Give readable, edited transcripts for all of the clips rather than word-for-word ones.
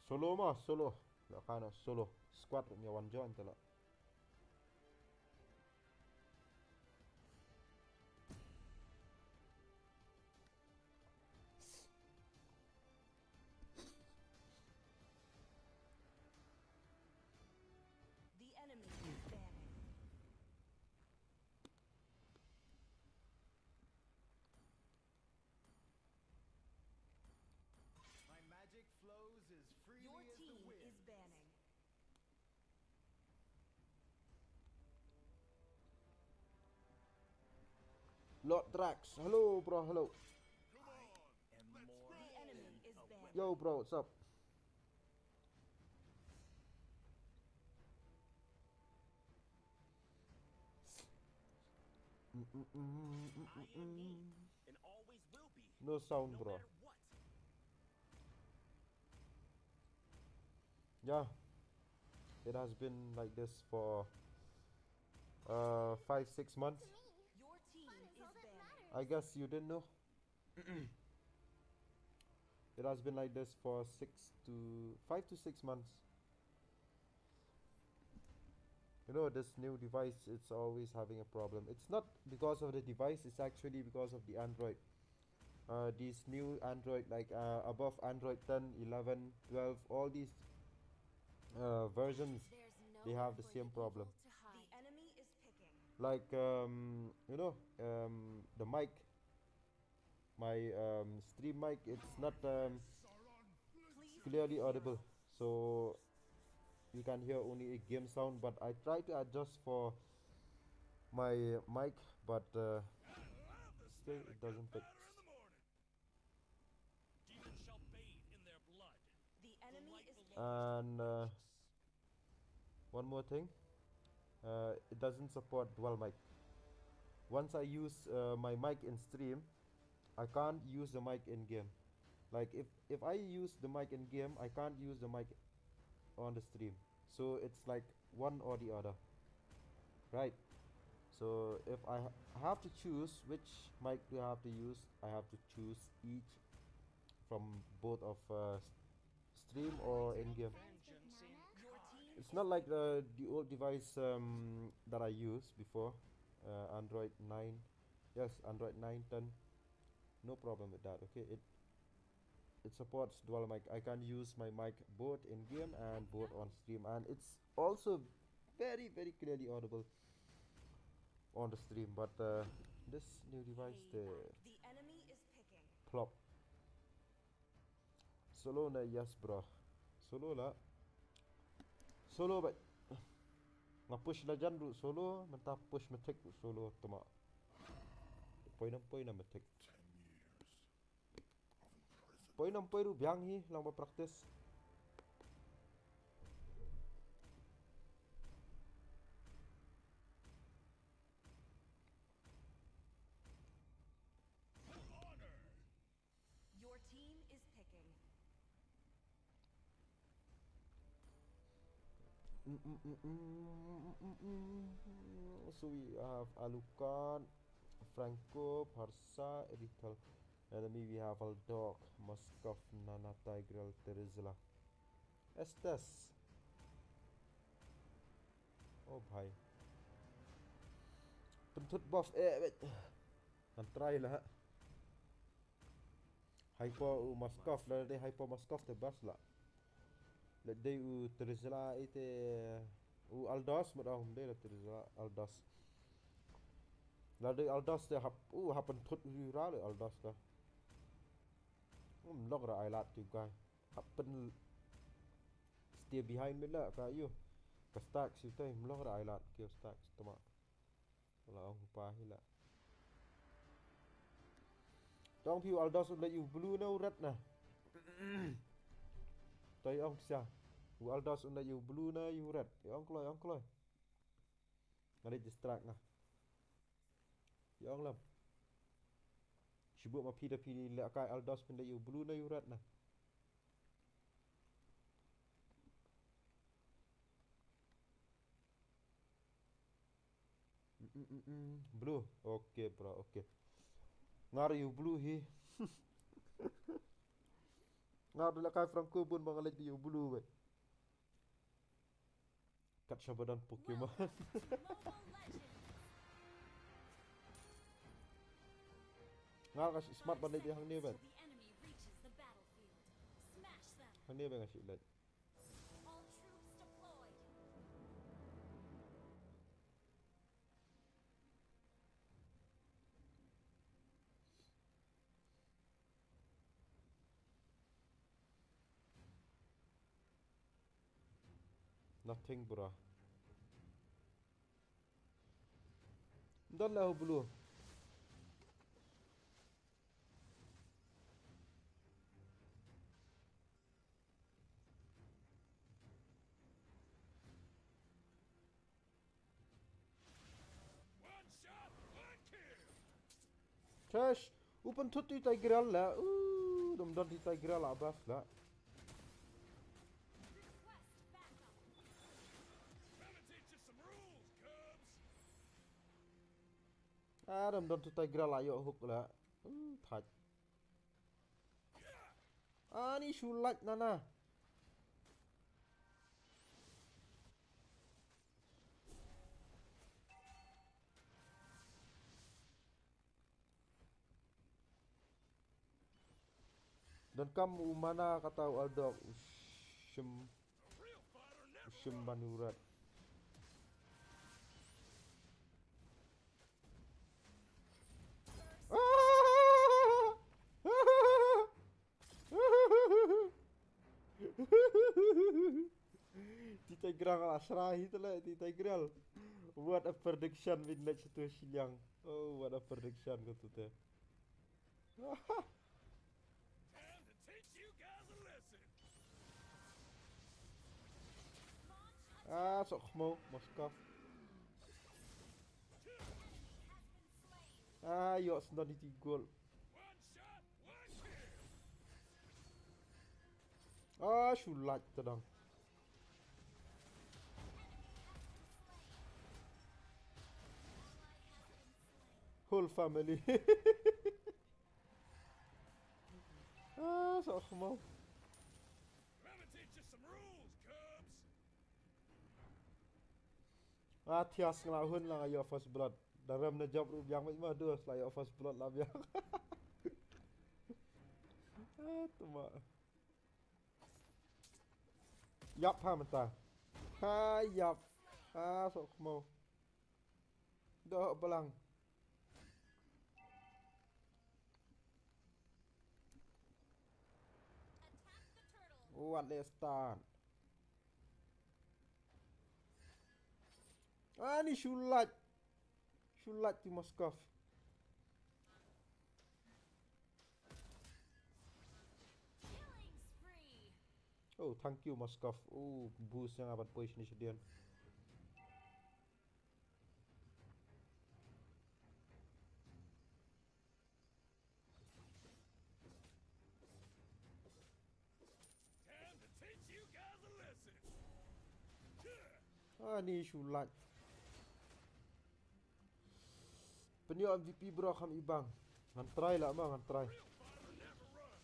Solo mah solo. Lah kana solo. Squad punya one John tala. The enemy is banning. My magic flows as freely Your as the team wind. is banning. Lord Drax. Hello bro, hello. And more The enemy is banning. Yo bro, what's up? I am me, and always will be. No sound No bro. matter what. Yeah. It has been like this for 5-6 months. Your team is banning. I guess you didn't know. It has been like this for 5 to 6 months. You know, this new device, it's always having a problem. It's not because of the device, it's actually because of the Android. These new Android, like above Android 10, 11, 12, all these versions, they have the same problem. The enemy is picking. Like you know, the mic, my stream mic, it's not Please clearly audible, so you can hear only a game sound. But I try to adjust for my mic, but still it doesn't fix. Demons shall bathe in their blood. The enemy is picking. And one more thing, it doesn't support dual mic. Once I use my mic in stream, I can't use the mic in game. Like if I use the mic in game, I can't use the mic on the stream. So it's like one or the other, right? So if I have to choose which mic do I have to use, I have to choose each from both of stream or in game. Your team It's is not like the old device that I used before, Android 9. Yes, Android 9, 10. No problem with that. Okay, it supports dual mic. I can use my mic both in game and both on stream, and it's also very clearly audible on the stream. But this new device, the The enemy is picking. plop. Solo na yes bro. Solo lah. Solo but push legend route solo, mentah push mythic route solo tama. Poin na mythic. Poin ru biang hi lang ba practice. Your team is picking. So we have Alucard, Franco, Parsa, Erital. Enemy we have Aldok, Moskov, Nana, Tigreal, Terizla. Estes. Oh bhai. Pentut buff wait. Nan try lah. Hyper Moskov lah, de Hyper Moskov te bas lah. Let day Terizla ite Aldos madam de la Terizla Aldos. La de Aldos de happen put ra le Aldos da. Log ra ailat tu guy. Happen stay behind me la ka you. Ka stack si tay log ra ailat kill stack tama. La ông pa hi la. Trong phiêu Aldos let you blue no red na. Tay ông sia. Aldos let you blue na you red. Ông kloi. Ngadi distract na. Ông lam. Sibuk ma pida le kai Aldos pun let you blue na you red na. Blue. Okay bro, okay. Ngar you blue hi. Ngao de la kai Franco pun bang lek dia bulu be. Kat syabadan Pokemon. Welcome to Mobile Legends. Ngao kasih smart 5 ban lek dia hang ni seconds ben. till the enemy reaches the battlefield. Smash them. Hang ni ben kasih lek. All troops deployed. Nothing bro. Dan lah bulu. One shot, one kill. Trash. Open tut di Tigreal lah. Dom dan di Tigreal abas lah. Request backup. Let me teach you some rules, Cubs. Dom dan tu Tigreal ayo hook lah. Touch. Ni Shulat nana. Dan kamu mana kata Aldok Ushim A real fighter never Ushim Banurat. Di Tigreal asrah itu lah di Tigreal. What a prediction midnight situation yang. Oh, what a prediction kau tu teh. time to teach you guys a lesson. Launch a Sok mau Moskov. Yo sudah di gol. One shot, one kill. Shulat tadang. Whole family. Sok mau. Let me teach you some rules, Cubs. Tias ngelahun lah ayo first blood. Dalam na job yang macam dua selain first blood lah biar. Tuma. Yap ha mentah. Yap. Sok mau. Dah belang. attack the turtle. What let's start. Ni Shulat. Shulat di Moskov. Killing spree. Oh, thank you Moskov. Boost yang apat push ni sedian. Time to teach you guys a lesson. Ni Shulat. Penyo MVP bro kam ibang. Ngan try lah bang, ngan try. Real fighter never run.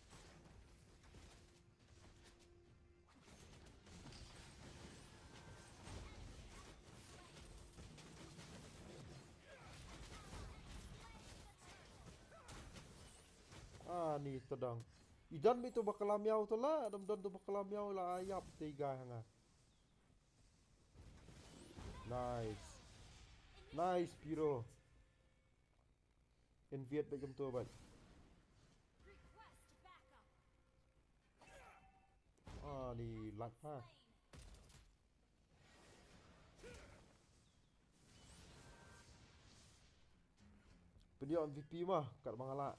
Ni tedang. Idan itu bakal miau tu lah, dam tu bakal miau lah ayap tiga hanga. Nice. Nice Piro. Invite macam tu abad. Request backup. Ni lat ha. Slain. Penyo MVP mah kat mangala.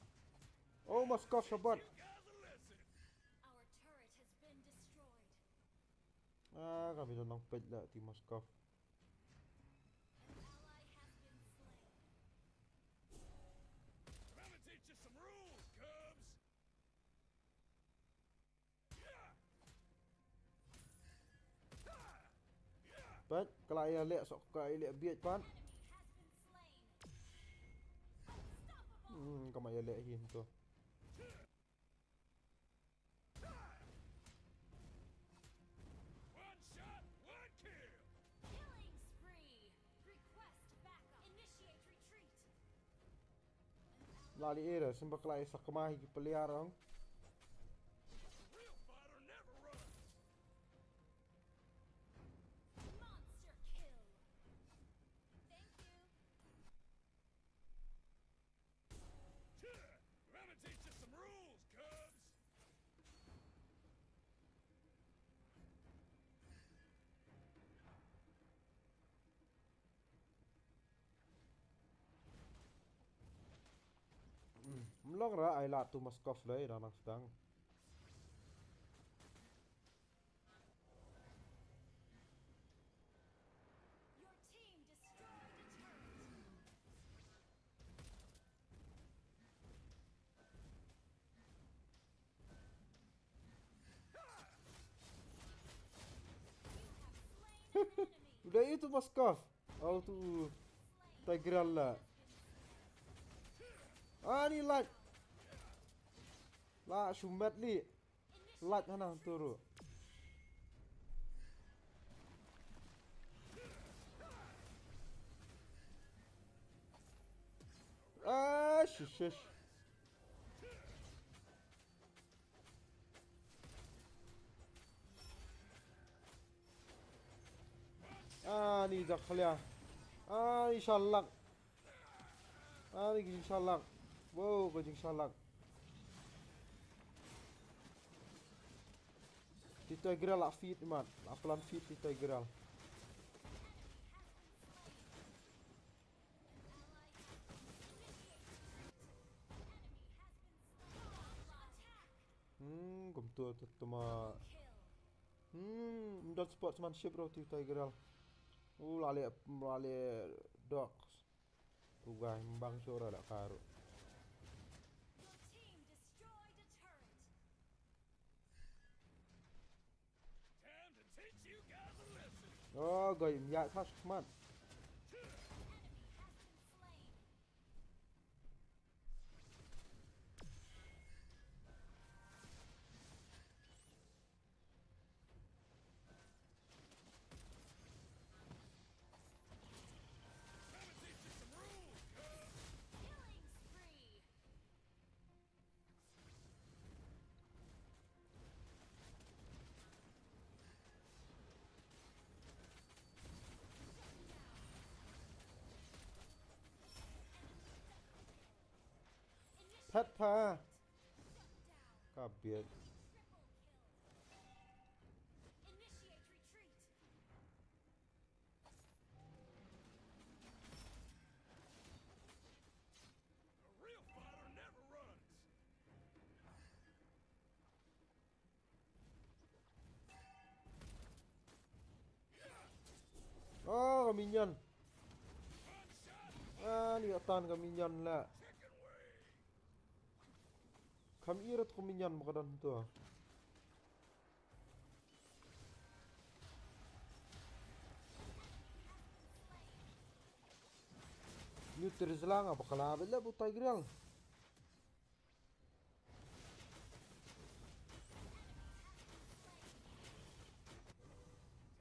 Oh, Moskov sabat. You guys a lesson. Our turret has been destroyed. Kami dah pet lah tim Moskov. An ally has been slain. Let me teach you some rules, Cubs. Pat, kalau ayah lek sok ka lek biat pan. Enemy has been slain. Unstoppable. Kamu ayah lek hin tu. lali era sembah kelai sakemahi ki peliar ong. A real fighter never runs. Monster kill. Thank you. Gonna teach you some rules, cubs. Mlong ra ai la tu Moskov lai ranak sedang. Your team destroyed a turret. You have slain an enemy. Udah itu Moskov. Oh tu Slain. Tigreal lah. Ah ni lat. La shumat li. Lat hana turu. Ah shish. Ah ni zakhlya. Ah inshallah. Ah ni inshallah. Wow, gajing inshallah. Ti Tigreal la fit man. La pelan fit ti Tigreal. Gum tu tuma. Mdot sportsmanship bro ti Tigreal. Lale dogs. Ugay mbang sura dak karo. Your team destroyed a turret. Time to teach you guys a lesson. Oh, gay ya thas man. Enemy has been slain. Gonna teach you some rules, cubs. Killing spree. Phat pha. Shut down. Kabiet. Triple kill. Initiate retreat. A real fighter never runs. Oh, kaminyan. One shot, Ah, ni atan kaminyan la. chicken wing. Kam irat kaminyan makadan tu. Ni terzlang apa kala bela bu Tigreal.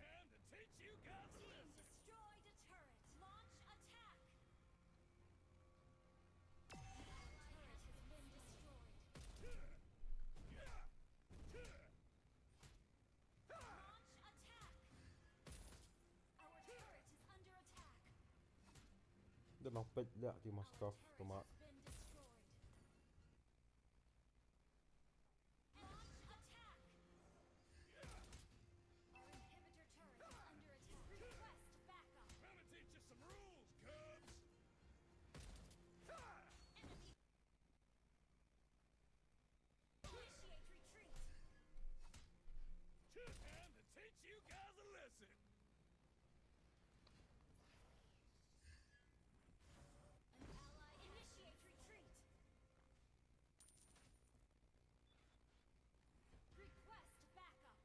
Time to teach you guys a Team lesson. destroyed a turret. Launch attack. Turret has been destroyed. Launch attack. Our turret is under attack. Dan nak pet dak ti Moskov Our tuma. turret has been destroyed. Launch attack. Our inhibitor turret is under attack. Request backup. Gonna teach you some rules, cubs. Enemy. Initiate retreat. Time to teach you guys a lesson. An ally initiate retreat. Request backup.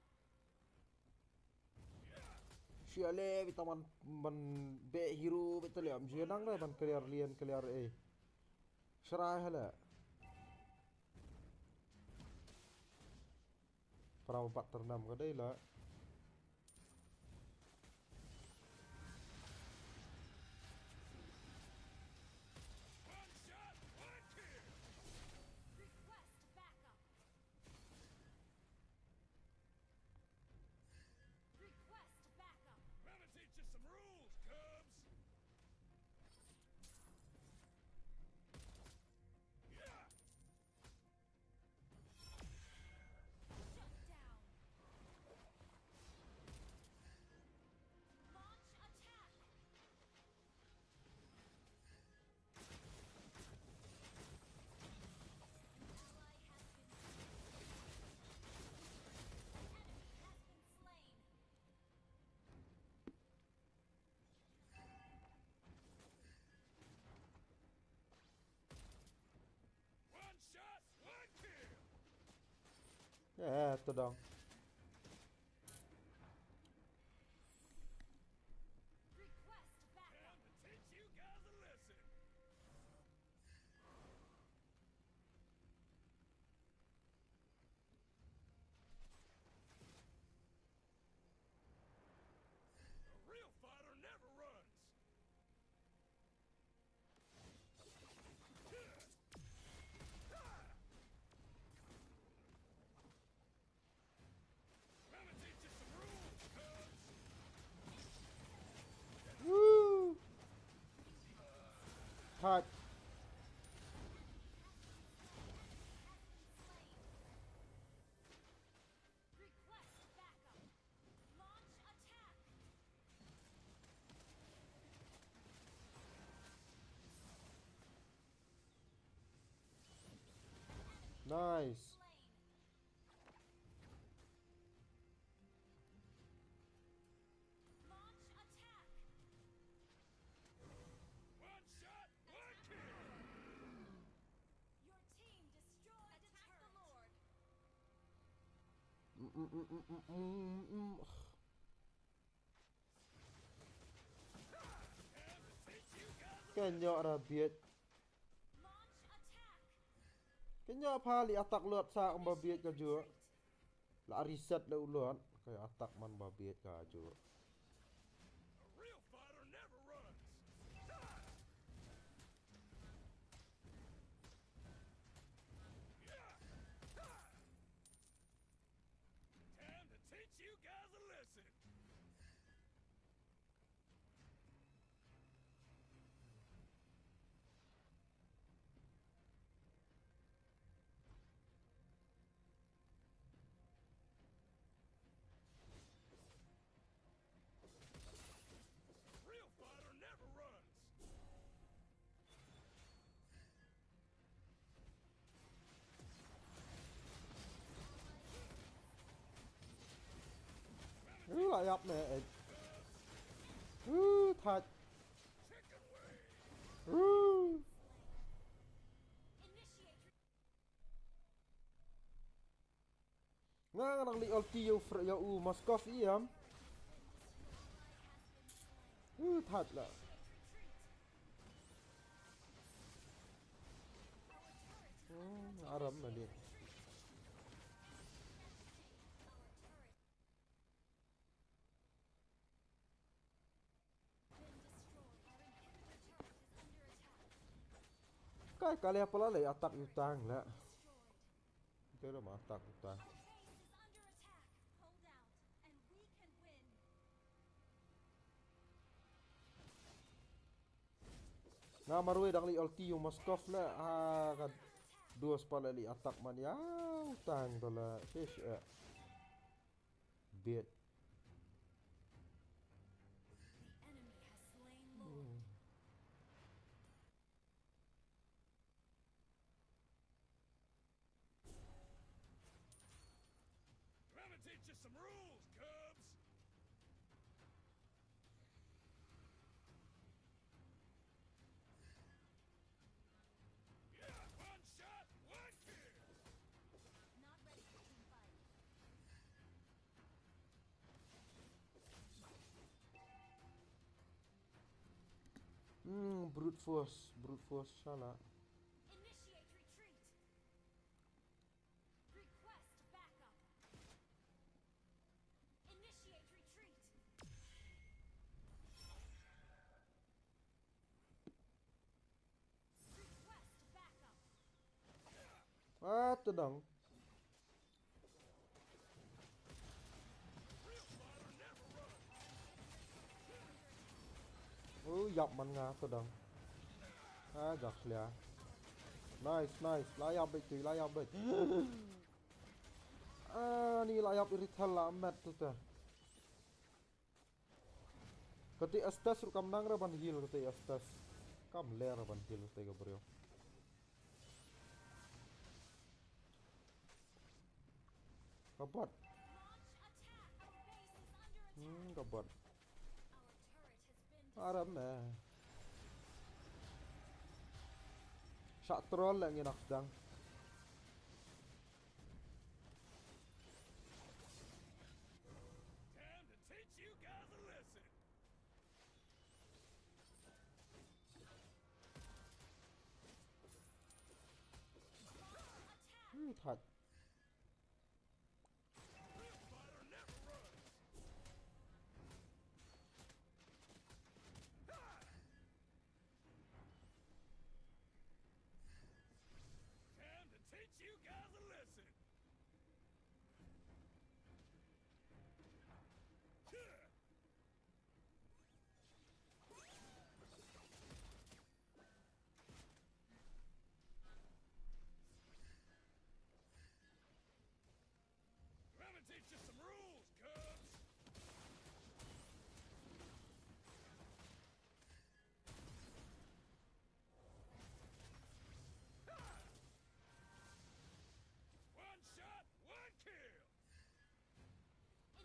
Siale kita man be hero betul ya. Jenang dah man clear lian clear Serah hala. Para 4 kadai lah. One shot, one kill. Yeah, to dong. Request backup. Time to teach you guys a lesson. A real fighter never runs. Gonna teach you some rules, cubs. Woo! Touch. Request backup. Launch attack. Nice. Slain. Launch attack. One shot, one kill. Your team destroyed a turret. The Lord. Time to teach you guys a Cái nhỏ ra biệt. Launch attack. Cái nhỏ pha li atak luat sa ông bà biệt ka jua. La reset le uluan. Cái atak man bà biệt ka jua. A real fighter never runs. Time to teach you guys a lesson. A real fighter never runs. Lại up nè. Touch. Chicken wing. Initiate. Nga nang li ulti yo yo Moskov iam. Touch la. Aram na li. Cái kali pala le atak utang la. Pero ma atak utang. Our base is under attack. Hold out, and we can win. Nga marui dang li ulti yo Moskov la. Ka duas pala li atak man ya utang tola fish. Bit. The enemy has slain Lord. Gonna teach you some rules, cubs. Yeah, one shot, one kill. Not ready for team fight. Brute force shala. Initiate retreat. Request backup. Initiate retreat. Request backup. What the dong? Dọc man nga to dong. Dọc lẹ. Nice, nice. Layap bit, layap bit. Ni layap irital la mat tu ta. Kati astas ru kam nang ra ban heal kati astas. Kam le ra ban heal kati ka bro. Kabot. Launch attack. Our base is under attack. Kabot. Our turret has been Aram na. Sa troll lang yung knockdown.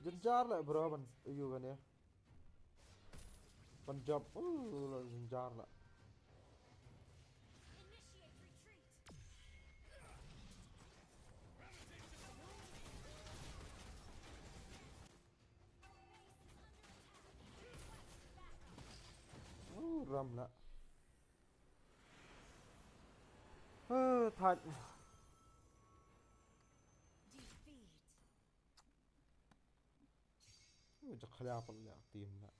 Genjar lah bro ban ayu kan ya. Ban job. Genjar lah. Initiate retreat. Ram lah. Thật. Defeat. Chắc khá là phần nhạc tìm lại.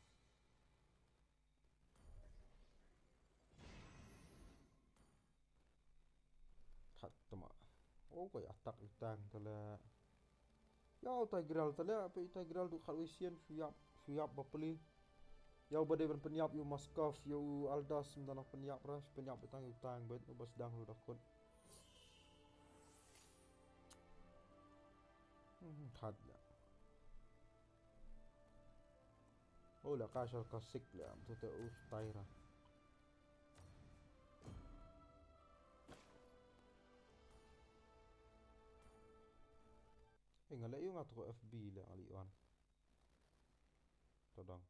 Thật tầm ạ. Ô quay attack itang tala. Yau Tigreal tala. Apa Tigreal tu khalwisian suyap bapeli. Yau badai ban penyap yu Moskov yu Aldas mentana penyap ras penyap utang bet ubas dang lu dakot. Thật là. Oh la kasar kasik le am tu te taira. Ngala yung ato FB le ali wan. Todang.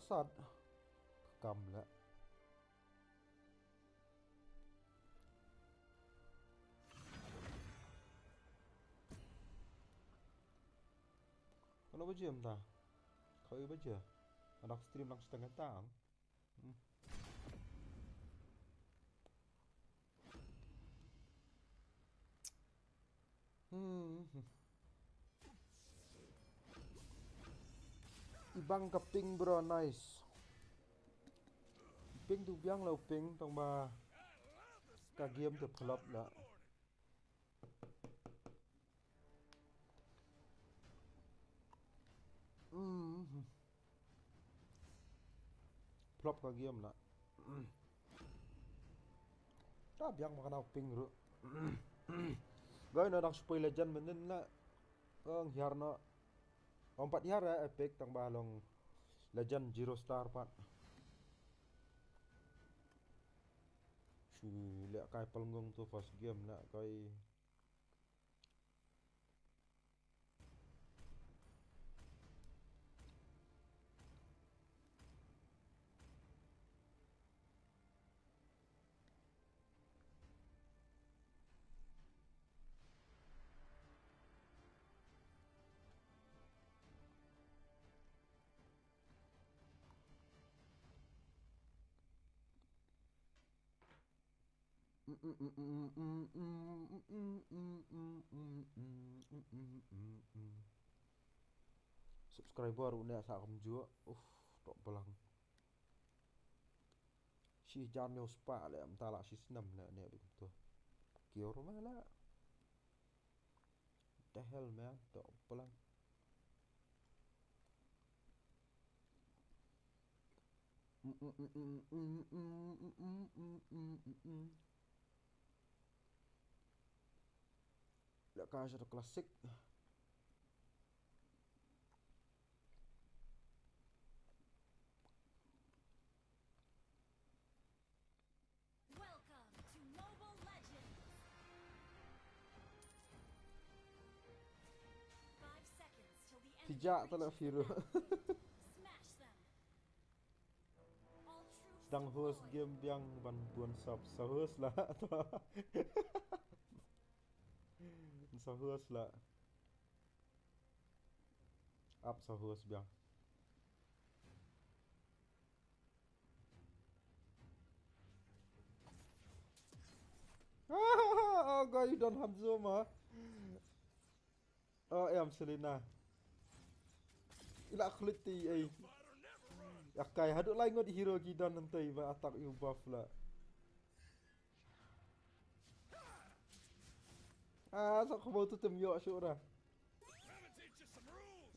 Sát cầm lại. Ano ba jam ta? Kau ba je? Anak stream lang setengah tang. Ibang kaping bro nice. Ping tu biang lau ping tong ba ka game tu club la. Flop ka game la. Ta biang makan ping ru. Gay na dak spoil legend menen la. Ang hiar na 4 hiar epic tang balong legend 0 star pat. Shu le kai pelngong tu first game la kai subscriber udah sa kam jua. Tok belang. Si jan yo spa le am tala si senam le ne begitu. Kior mana? The hell man, tok belang. La casa klasik. Welcome to Mobile Legends. 5 seconds till the enemy Tijak reaches tala the firu. battlefield. Smash them. All troops Sedang host deployed. game biang ban buan sub host lah. Host lah. Up host biang. Oh god, you don't have zoom ah. Oh em Selena. Ila kuliti ay. Yakai haduk lai ngot hero gidan nanti ba attack you buff lah. So kau mau tutup yo syura. Time to teach you some rules.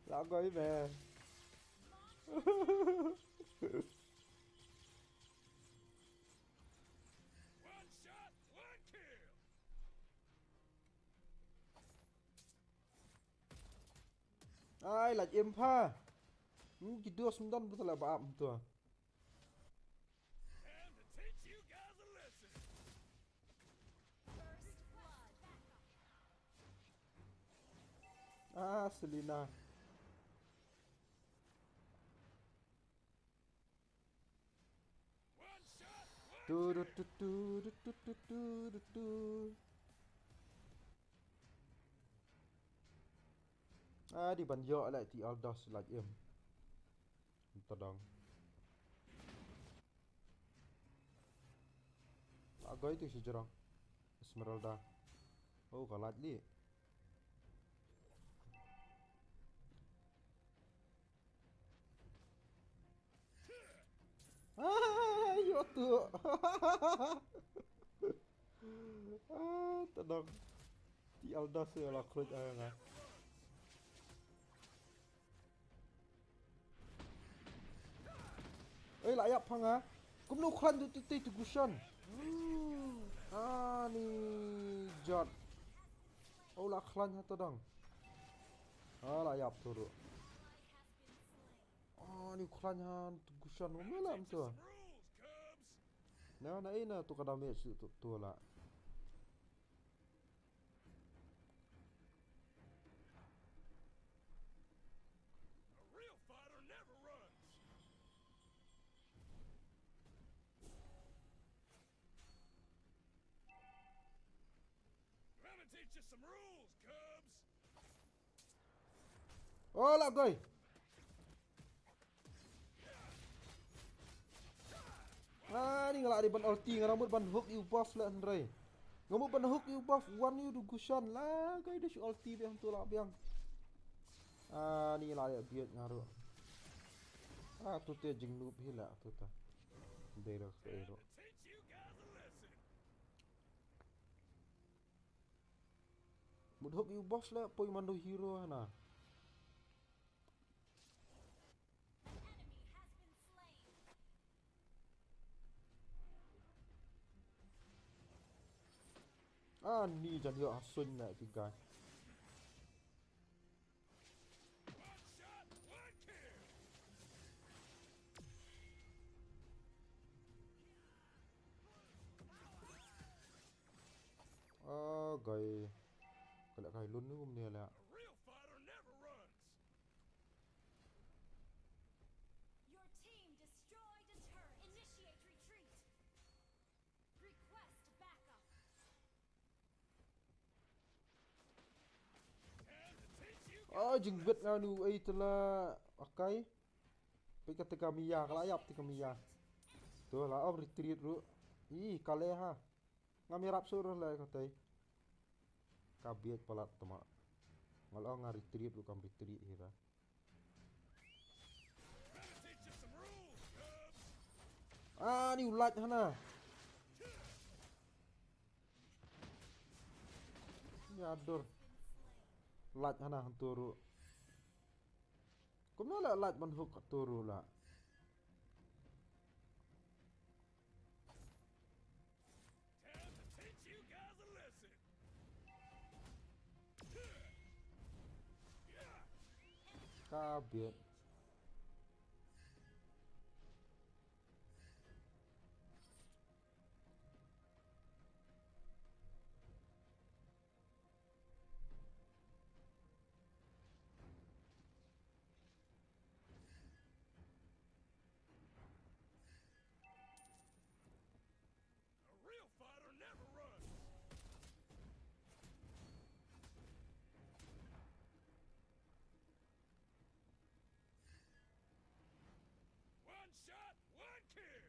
Lah kau ini. One shot, one kill. Ai là em pha. Cái đua xung đột betul lah baam tu. Selina. One shot, one Tu kill. tu tu tu tu tu tu tu tu. Đi bắn dọ lại thì Aldos lại em. Tao đong. Agak itu si Jerang. Esmeralda. Oh, kalah li. Yo tu. Tao đong. Thì Aldos là khơi ngà. Lại áp phang á. Cũng nấu khăn tu tu cushion. Ni jod. Oh lah khlan ha tao đong. Lại áp tu ru. Ni khlan ha tu cushion Let mo me lah teach tu. you some rules, Cubs. Na ina tu kada me tu la. A real fighter never runs. Let me teach you some rules, Cubs. Oh lah goy. Ni ngalak di ban ulti ngamut ban hook you buff lah Andre. Ngamut ban hook you buff one you du cushion lah goy dia ulti biang tu lah biang. Ni lah dia biat ngaru. Tu te jing noob hila tu ta. Dero Time ero. to teach you guys a lesson. Mud hook you buff lah poi mandu hero hana. Enemy has been slain. Ni jan yo asun na ti guy. One shot, one kill. Goy. Kalau kai lun ni ni lah. A real fighter never runs. Your team destroyed a turret. Initiate retreat. Request backup. Time to teach you Jing bet nganu ai telah akai. Pai kata Kamiya kalayap ti Kamiya. Tu lah of retreat ru. Kale ha. Ngamirap suruh lah katai. Kabiet palat tama. Ngalau nga retreat ru kam retreat hira. Let me teach you some rules, Cubs. Ni ulat hana. Ni adur. Lat hana hanturu. Kumna lah lat man hook turu lah. Time to teach you guys a lesson. Kabiet. A real fighter never runs. One shot, one kill.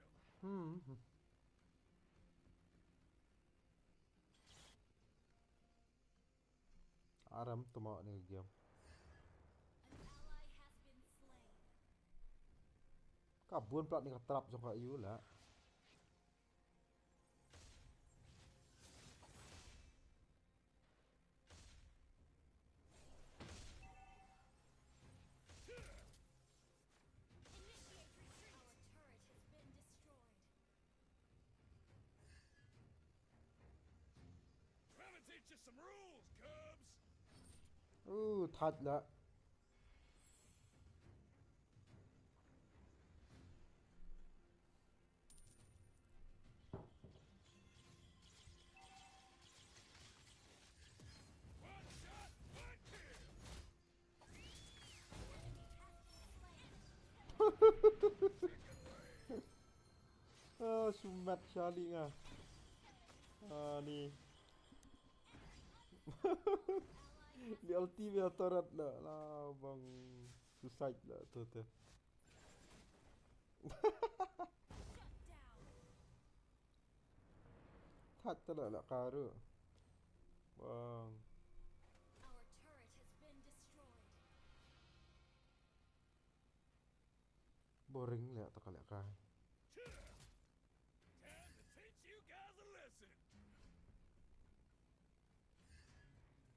Aram tama ni game. An ally has been slain. Kabun plat ni katrap jong ka you lah. Initiate retreat. Our turret has been destroyed. Let me teach you some rules, Cubs. Thật lah. One shot, one kill. mat Charlie ngah. Ni. Di ulti dia turret dah lah bang. Suicide lah tu. Shut down. Thật lah karu. Bang. Our turret has been destroyed. Boring lah tak kali kai. Time to teach you guys a lesson. Enemy has been slain.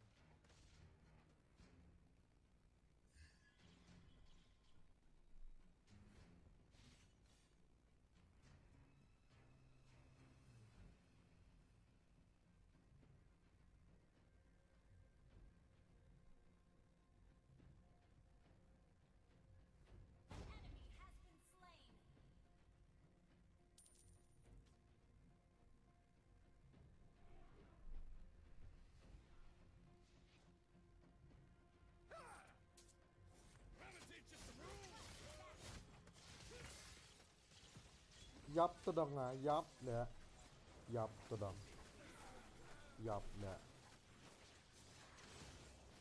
Gonna teach you some rules. Yap tu dong ah, yap nè. Yap tu dong. Yap nè.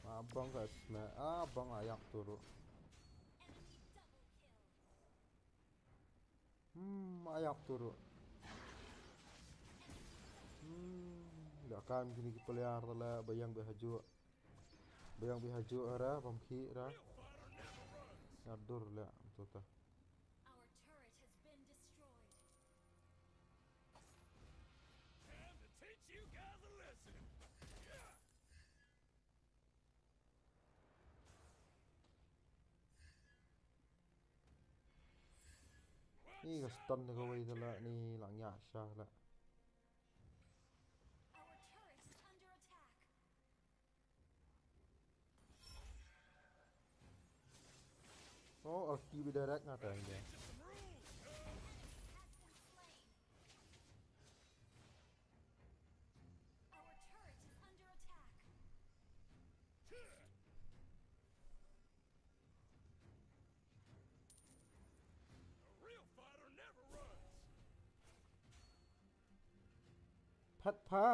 Abang guys nè. Abang ayak turu. Enemy double kill. Ayak turu. Dah kan kini kepeliar lah bayang behaju. Bayang behaju ara pamki ra. Real fighter never runs. Ngadur lah tu ta. Our turret has been destroyed. Time to teach you guys a lesson. Yeah. Ni ka stun ka wei tu lah ni lang ya sha lah. Our turret is under attack. Oh, ulti direct ngatain dia. Teach you some rules. Has been slain. Our turret is under attack. A real fighter never runs. พัดพา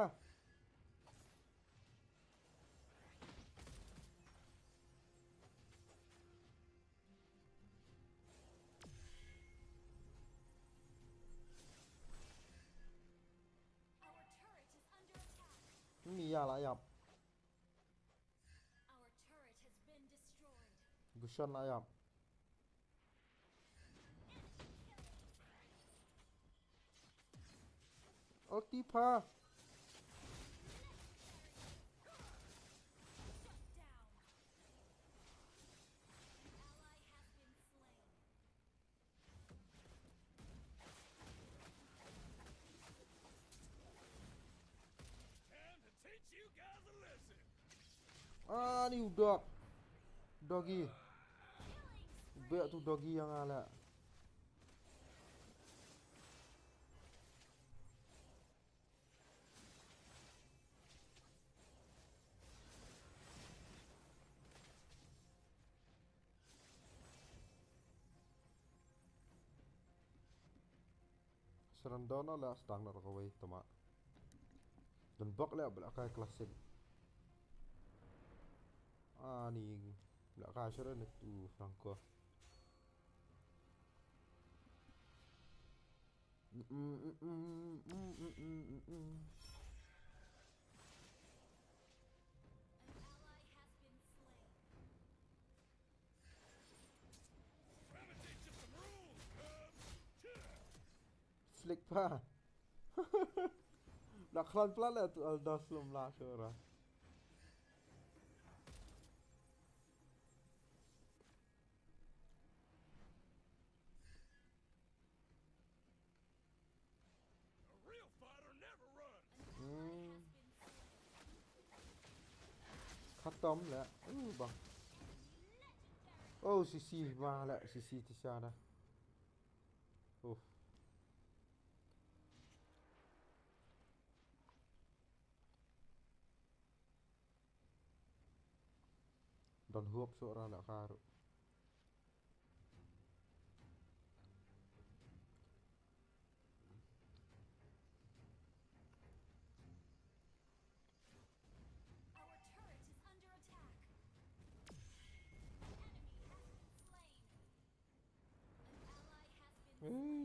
Our turret is under attack. มียาละยับ Our turret has been destroyed. กุชันละยับ ulti พา Shut down. Ally has been slain. Time to teach you guys a lesson. Ni udah doggy. Killing Bek tu doggy yang ala. Serendona lah stang nak kawai tama. Dan bak lah belakang klasik. Ni belakang syarat tu Franco. An ally has been slain. Gonna teach you some rules, cubs. Flick pa. Nak klan pelan lah tu Aldas belum lah syurah. A real fighter never runs. An ally has been slain. Khatam lah. Bang. Legendary. Oh, sisi mah lah, sisi tisha dah. Dan huap seorang nak karu.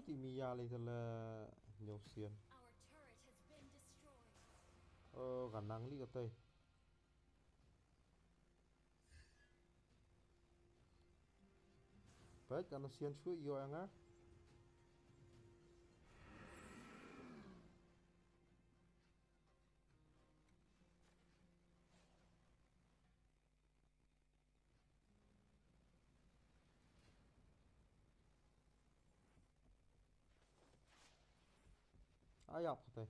ទីមីយ៉ាលេទៅលើញោសៀន Our turret has been destroyed. កាណាំងលីក៏ទេបែកកានសៀនជួយយកយ៉ាងណាអាយ៉ាប់ក៏ទេ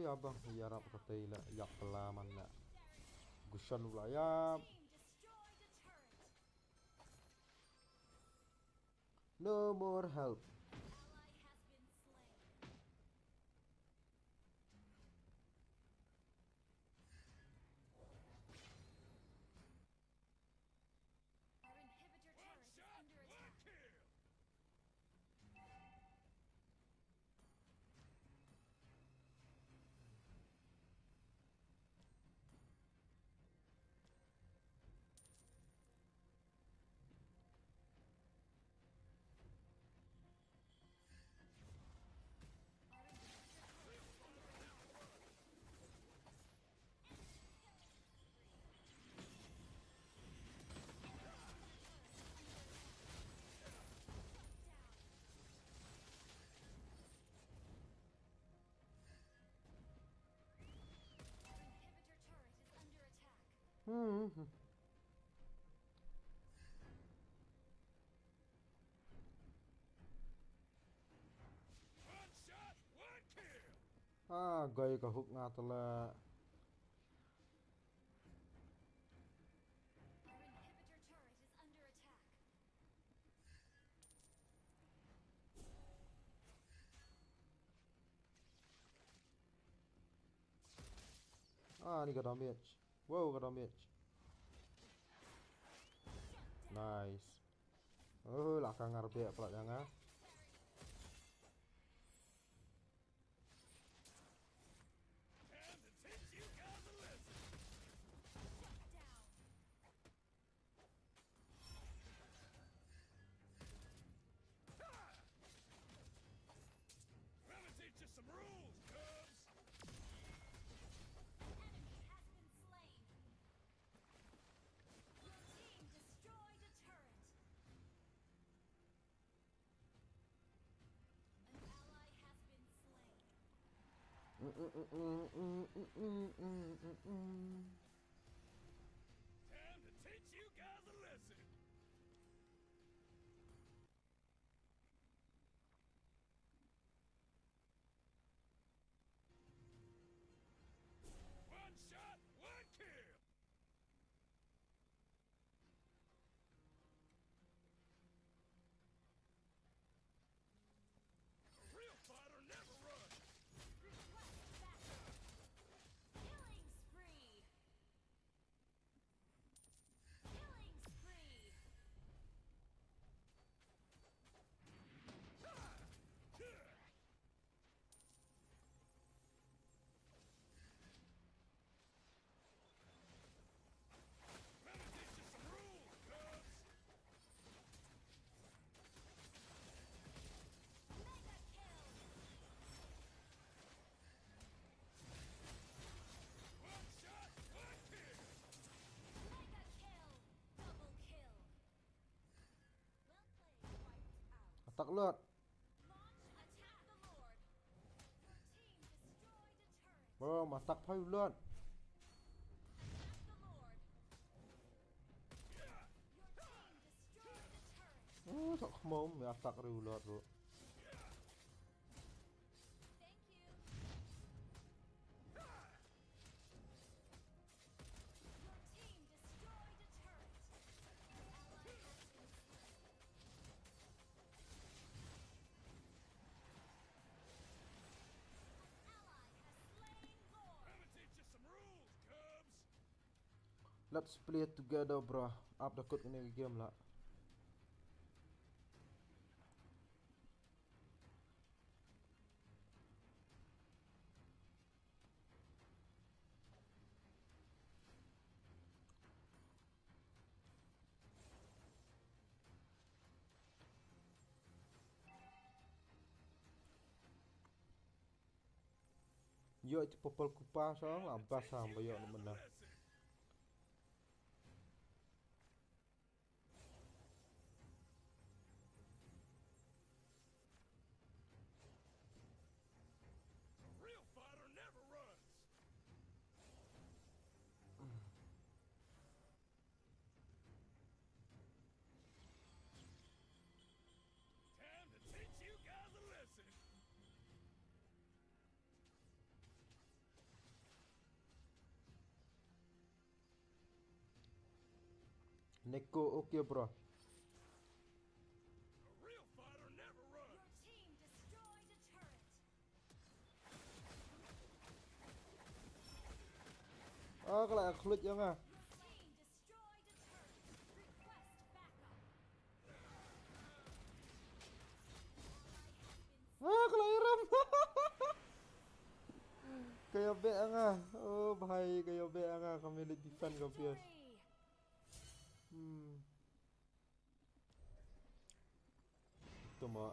យ៉ាប់បងយ៉ាប់ក៏ទេឡាយ៉ាប់ឡាមិនឡាគុសិនឡាយ៉ាប់ Team destroyed a turret. no more help Ally has been slain. Our inhibitor One turret is shot, under one attack. kill. Our inhibitor turret is under attack. Our inhibitor turret is under attack. ហឹម One shot, one kill. ហ្គៃក៏ហុកងាទៅលើ Our inhibitor turret is under attack. នេះក៏ damage វ៉ូក៏ damage nice ឡាកាងរបែផ្លាក់យ៉ាងណា Time to teach you guys a lesson. Down. Let me teach you some rules, cubs. Enemy has been slain. Your team destroyed a turret. An ally has been slain. Time to teach you guys a lesson. One shot, one kill. A real fighter never runs. Request backup. Killing spree. Killing spree. Let me teach you some rules, cubs. Mega kill. One shot, one kill. Mega kill. Double kill. Well played. Wiped out. អត់ទឹកលឿត Launch attack the Lord. Your team destroyed a turret. មកទឹកផុយលឿត Attack the Lord. Yeah. Your team destroyed a turret. ទឹកខ្មុំវាអត់ទឹកឬលឿត Thank you. Your team destroyed a turret. Ally has been slain. An ally has slain Lord. Let me teach you some rules, cubs. let's play together bro អាប់ដល់គុតគ្នាហ្គេមឡា An យកទៅ7 kupa xong làm ba sang bây giờ nó mình nè. A real fighter never runs. Time to teach you guys a lesson. Neko okay bro. A real fighter never Your runs. team destroyed a turret. Cái lại click vậy à. Your team destroyed a turret. Request backup. Cái lại ram. Kaya be nga. Oh bhai kaya be nga kami defend ka PS. Victory. Tama.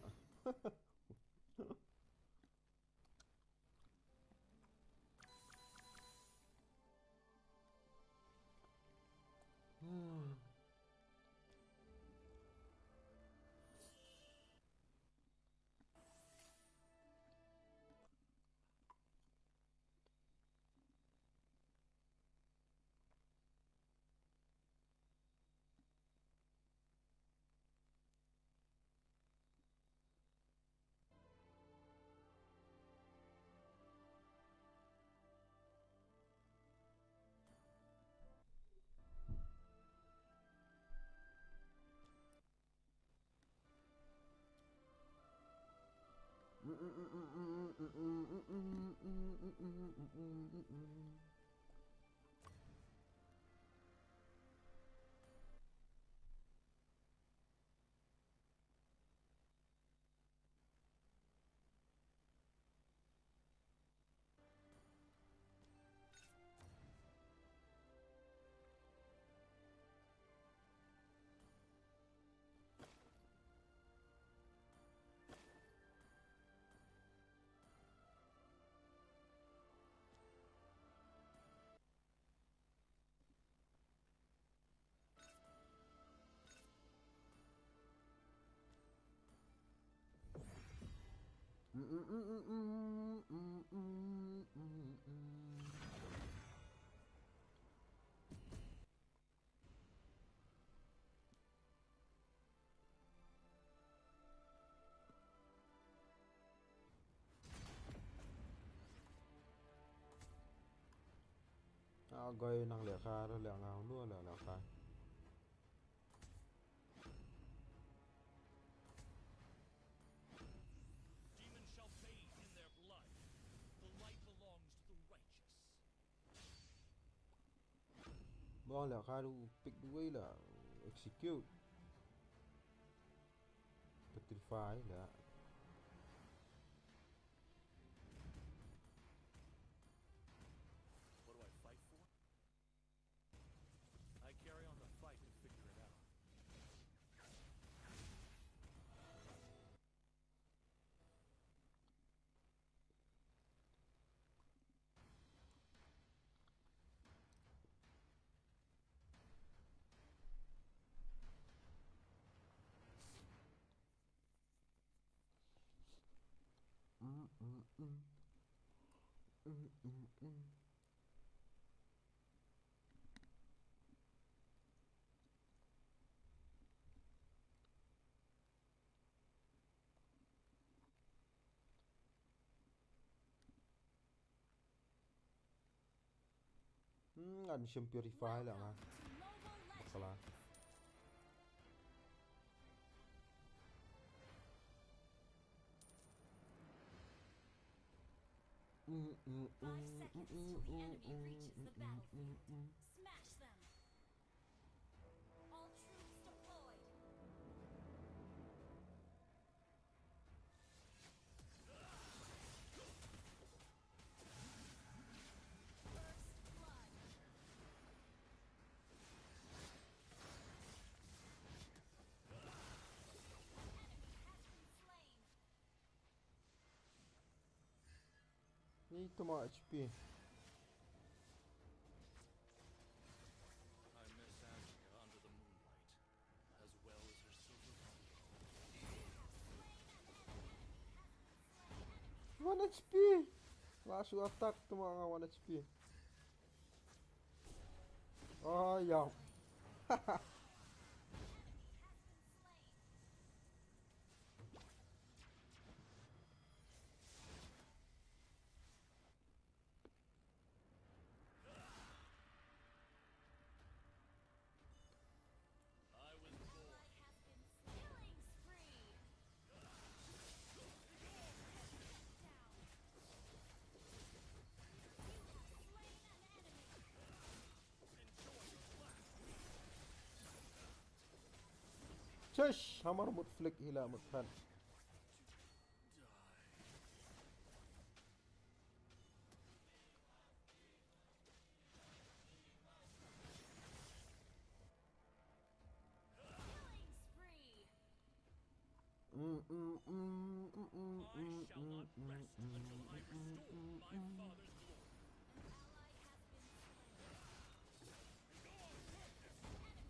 Gọi năng lẻ kha đó lẻ ngào nua lẻ kha. Demons shall bathe in their blood. The light belongs to the righteous. Bo lẻ kha du pick đuôi là execute. Petrify là. What do I fight for? I carry on the fight to figure it out. Anh xem purify là nga. Welcome to Mobile Kala. Legends. Five seconds till the enemy reaches the battlefield. Smash them. All troops deployed. First blood. An enemy has been slain. Itu mah HP. I miss Andrea under the moonlight, as well as her silver bundle. 1 HP. Langsung attack tuh mga 1 HP. Oh ya. I was born. Killing spree. Shush, hamar một flick hila một fan. Killing spree. I shall not rest until I restore my father's glory. Enemy has been slain.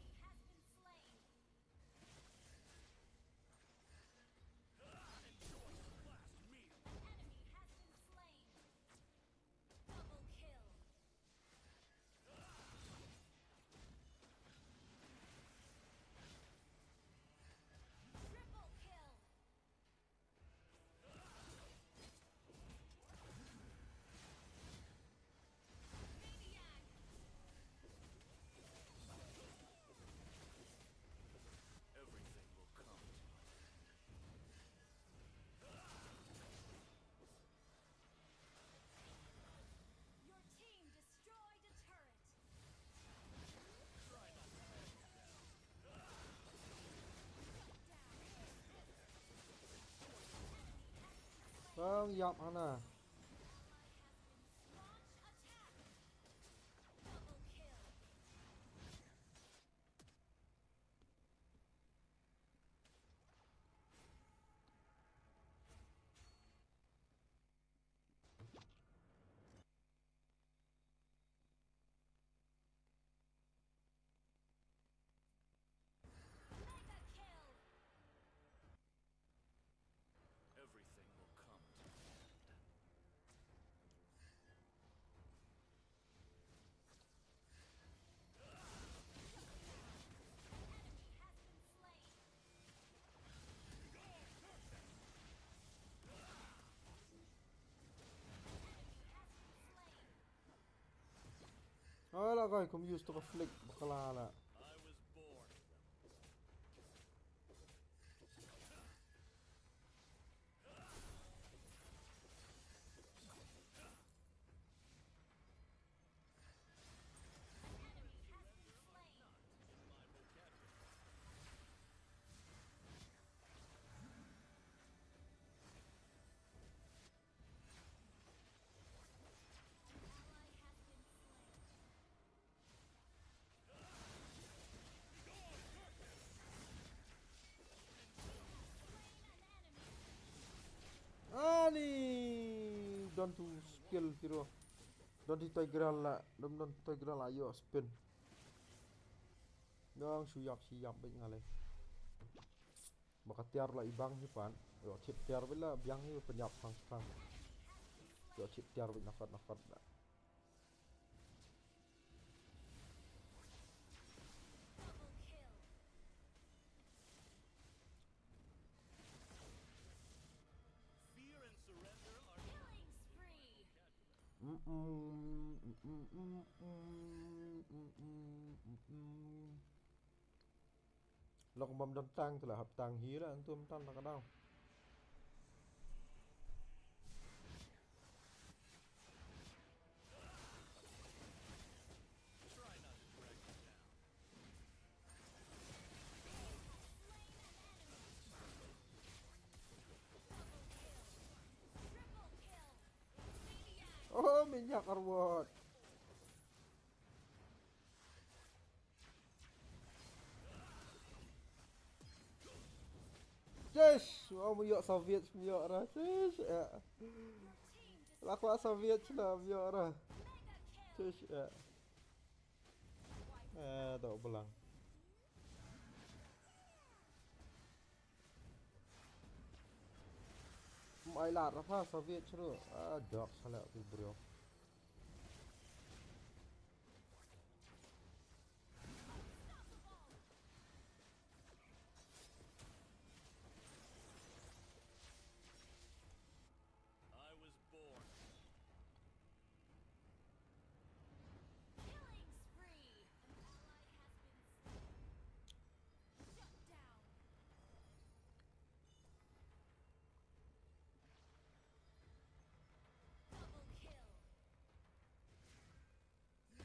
Enjoy the last meal. Enemy has been slain. Double kill. Triple kill. Maniac. Everything will come to an end. Your team destroyed a turret. Try not to back down. Vâng, dọc anh à. Launch attack. Double kill. Mega kill. Everything will come to an end. Enemy has been slain. Enemy has been slain. Wala kay, kung used to ka flick, bakalala. I was born. Enemy has been slain. In my vocabulary. Ally has been slain. Slain an enemy. Ani, don't to skill hero. Don't integral la, don't integral ayo spin. Yang suyap baik ngalai. Baka tiar la ibang hipan. Yo chip tiar bila biang hi penyap sang. Yo chip tiar bila nafat la. Double kill. Fear and surrender are Killing spree. Lok bom dan tang telah hap tang hi la antum tan la kadang. Try not to drag me down. Triple kill. Maniac. Oh, minyak arwot. Yes, wow muyok Soviet muyok rasis. Your team Lakwa Soviet lah biar. Mega kill. Tush ya. Tak belang. Mai lạt apa Soviet cero. Dok salah aku bro. I was born. Killing spree. An ally has been slain. Shut down. Double kill.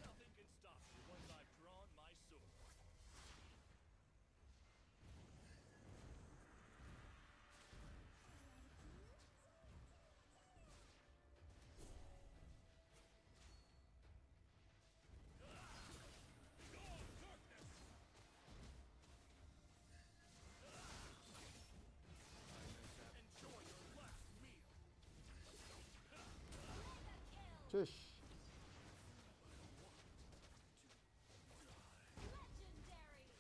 Nothing can stop me once I've drawn my sword. Enjoy your last meal. Tush. Legendary.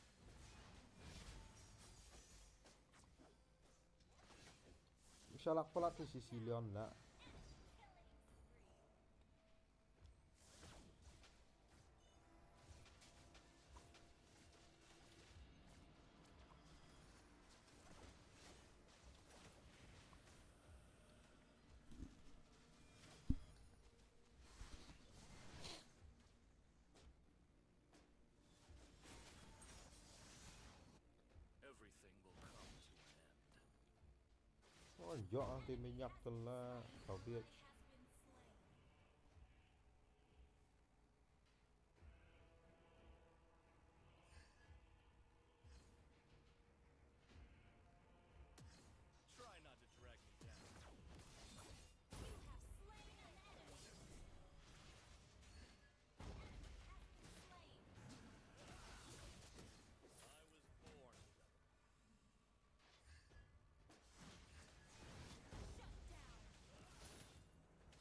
Inshallah pala tu si Leon lah. Killing spree. Everything will come to an end. Oh, jok nanti minyak telah Soviet. Has been slain. Try not to drag me down. You have slain an enemy. Has been slain. I was born with them. Shut down.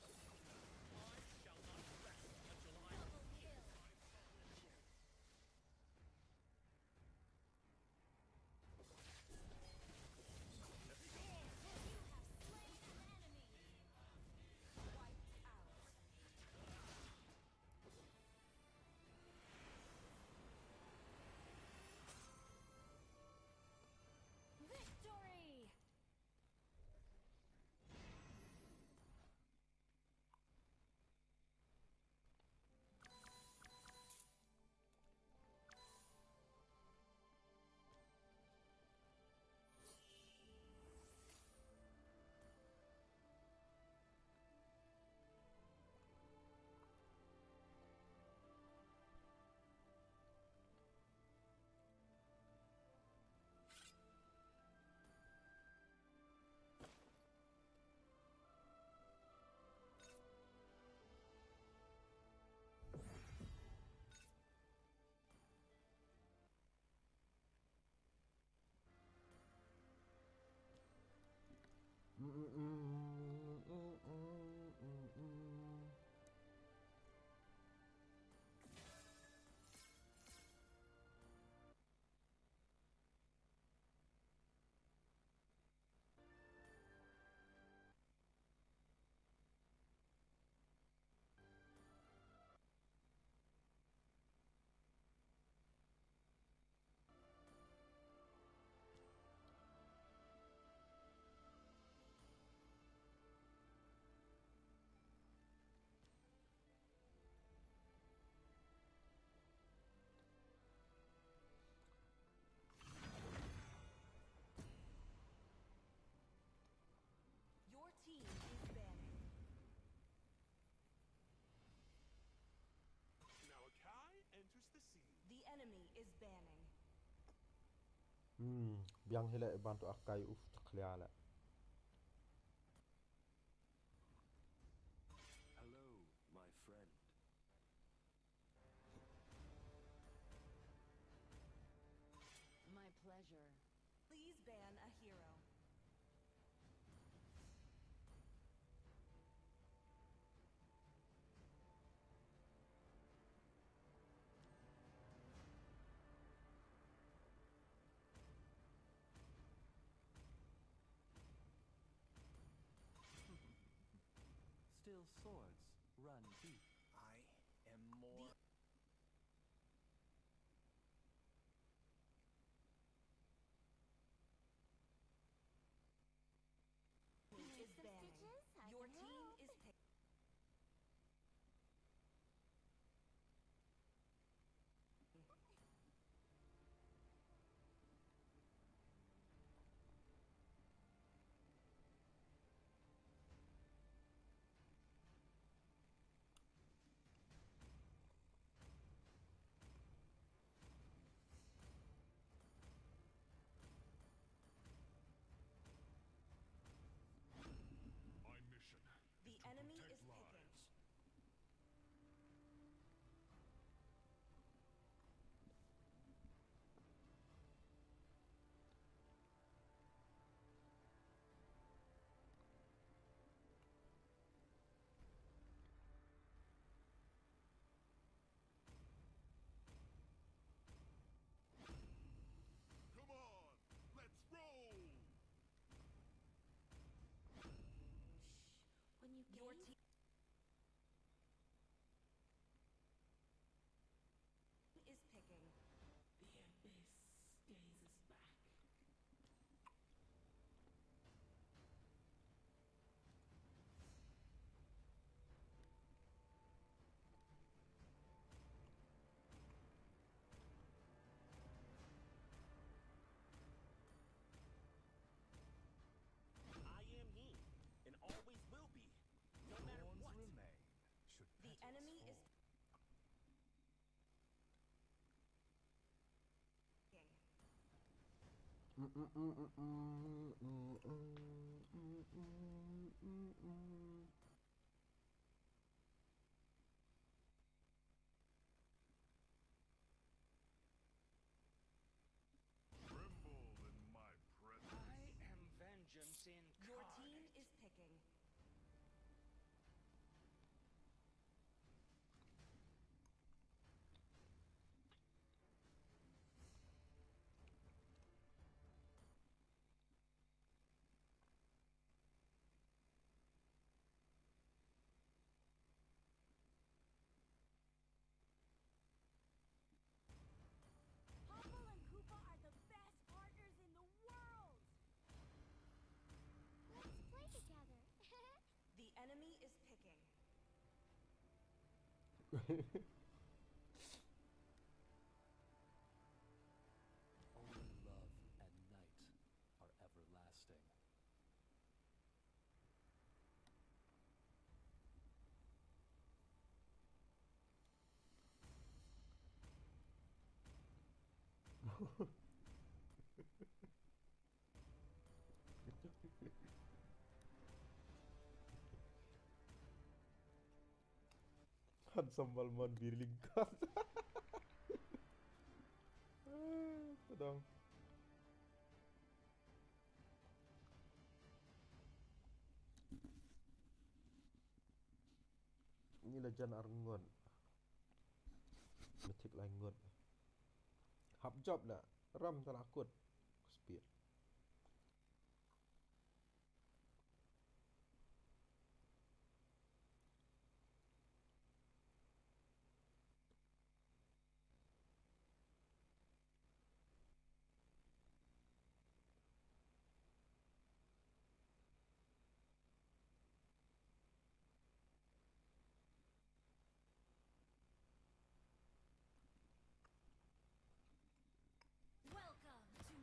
I shall not rest until I Double kill. You have slain an enemy. Wiped out. Victory! Your team is banning. Now Akai enters the scene. The enemy is banning. Biang hilak bantu Akai takliala. Hello, my friend. My pleasure. Please ban a hero. Imperial swords run deep. I am more. Need some stitches? Your team is picking. My mission The is to enemy protect is picking. lives. Come on, let's roll. When you Your gaze, team is picking. The abyss gazes back. I am he, and always will be, no matter Thorns what. remain. Should The petals enemy is fall. picking. Tremble in my presence. I am vengeance Your incarnate. team is picking. Popple and Koopa are the best partners in the world! Let's play together. The enemy is picking. Only love and night are everlasting. Handsome Balman birlingkar. Itu dong. Ini legend Arngon. Mythic Langon. Hub job dah. Ram tak lakut. Speed. Welcome to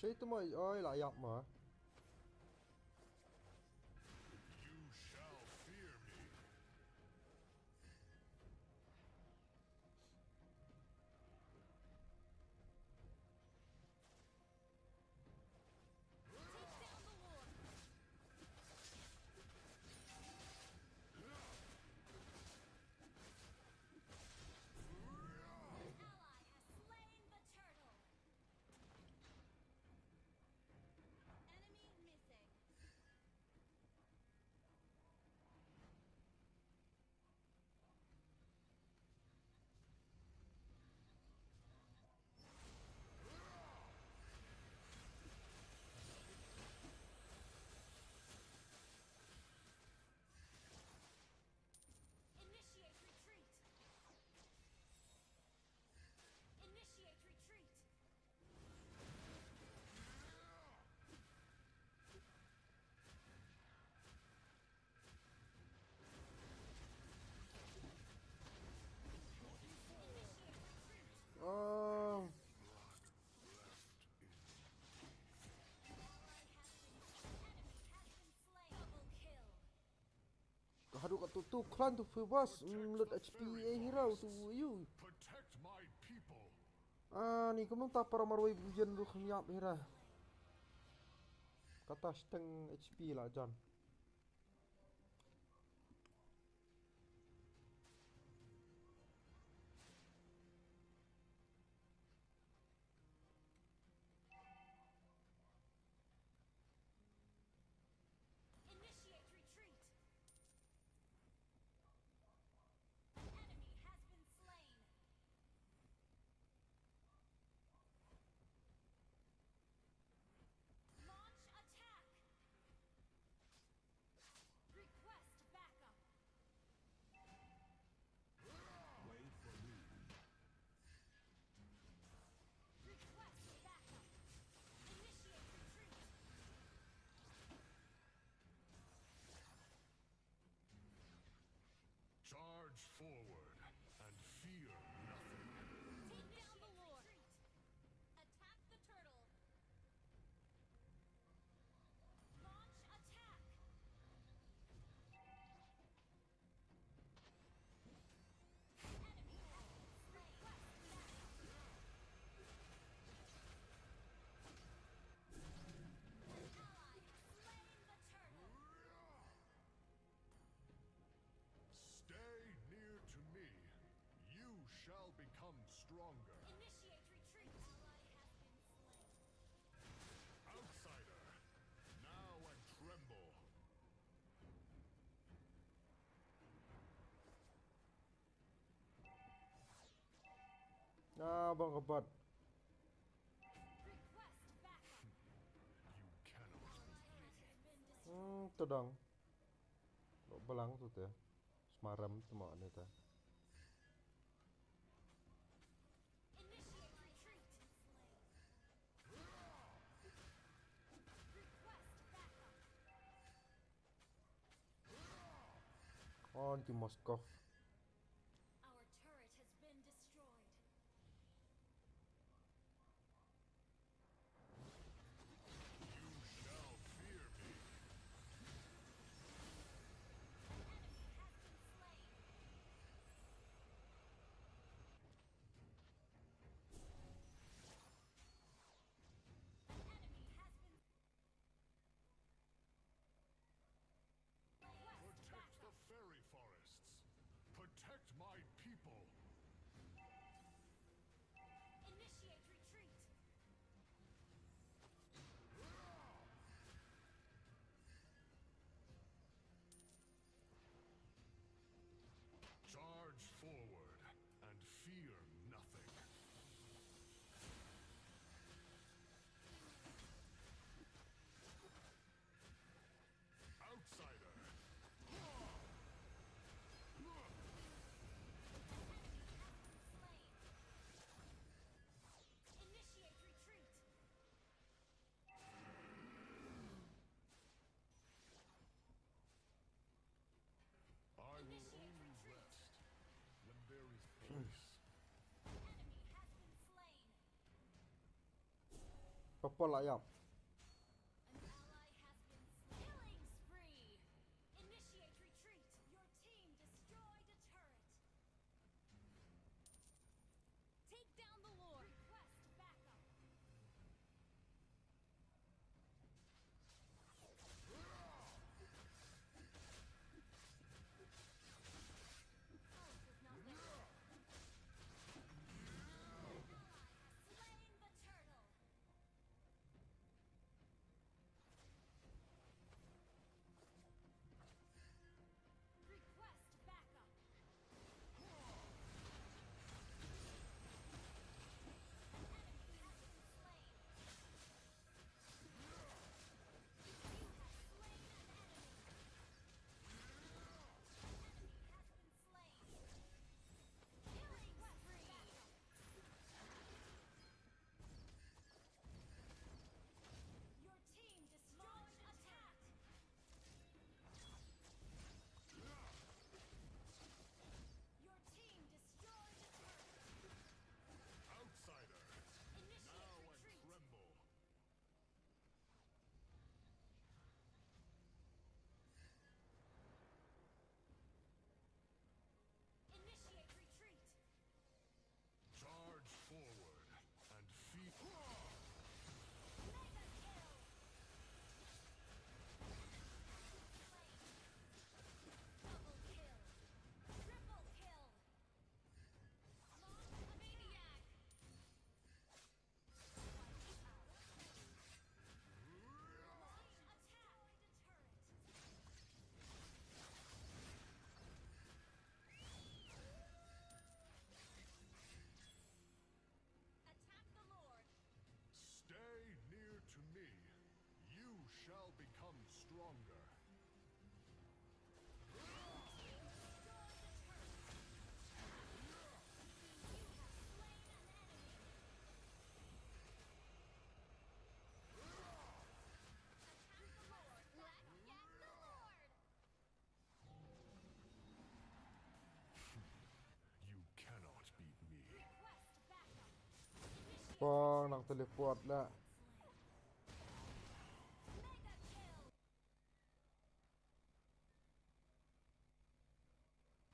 شيء تماي لا yapma. You shall fear me. Take down the Lord. An ally has slain the turtle. Enemy missing. Initiate retreat. Initiate retreat. Initiate retreat. Oh, Ally has been enemy has been slain. Double kill. aduh kat tu klan tu febas lut HP hero tu you. Protect my people. Ni kamu tak para marwai bujan lu khnyap hira. Kata steng HP lah John. Initiate retreat. Enemy has been slain. Launch attack. Request backup. Wait for me. Request backup. Initiate retreat. Charge forward and fear nothing. Take down the Lord. Attack the turtle. Launch attack. Enemy has been slain. Request backup. An ally has slain the turtle. Stay near to me. You shall become stronger. Initiate retreat. Ally has been slain. Outsider, now and tremble. Bang kebat. Request backup. You cannot. Our turret has been destroyed. Tu dong. Lo belang tu teh. Semaram tu mak ni teh. Initiate retreat. Request backup. Oh, di Moskov. Our turret has been destroyed. You shall fear me. Enemy has been slain. Enemy has been Request Protect the backup. fairy forests. Purple ayam. An ally has been killing spree. Initiate retreat. Your team destroyed a turret. Take down the Lord. Request backup. Health is not there. Ally has slain the turtle. Request backup. An enemy has been slain. You have slain an enemy. An enemy has been slain. Killing spree. Your team destroyed attack. Your team destroyed a turret. Outsider, Initiate now I retreat. tremble. Initiate retreat. Charge forward and feed. Mega kill. Double kill. Triple kill. Launch a maniac. Wipe out. Launch attack. The turret. Attack the Lord. Stay near to me. You shall become stronger. Team destroyed the turret. You have slain an enemy. Attack the Lord. Let's get the Lord. You cannot beat me. Request backup. Initiate ปองหนังเทเลพอร์ตแล้ว Mega kill.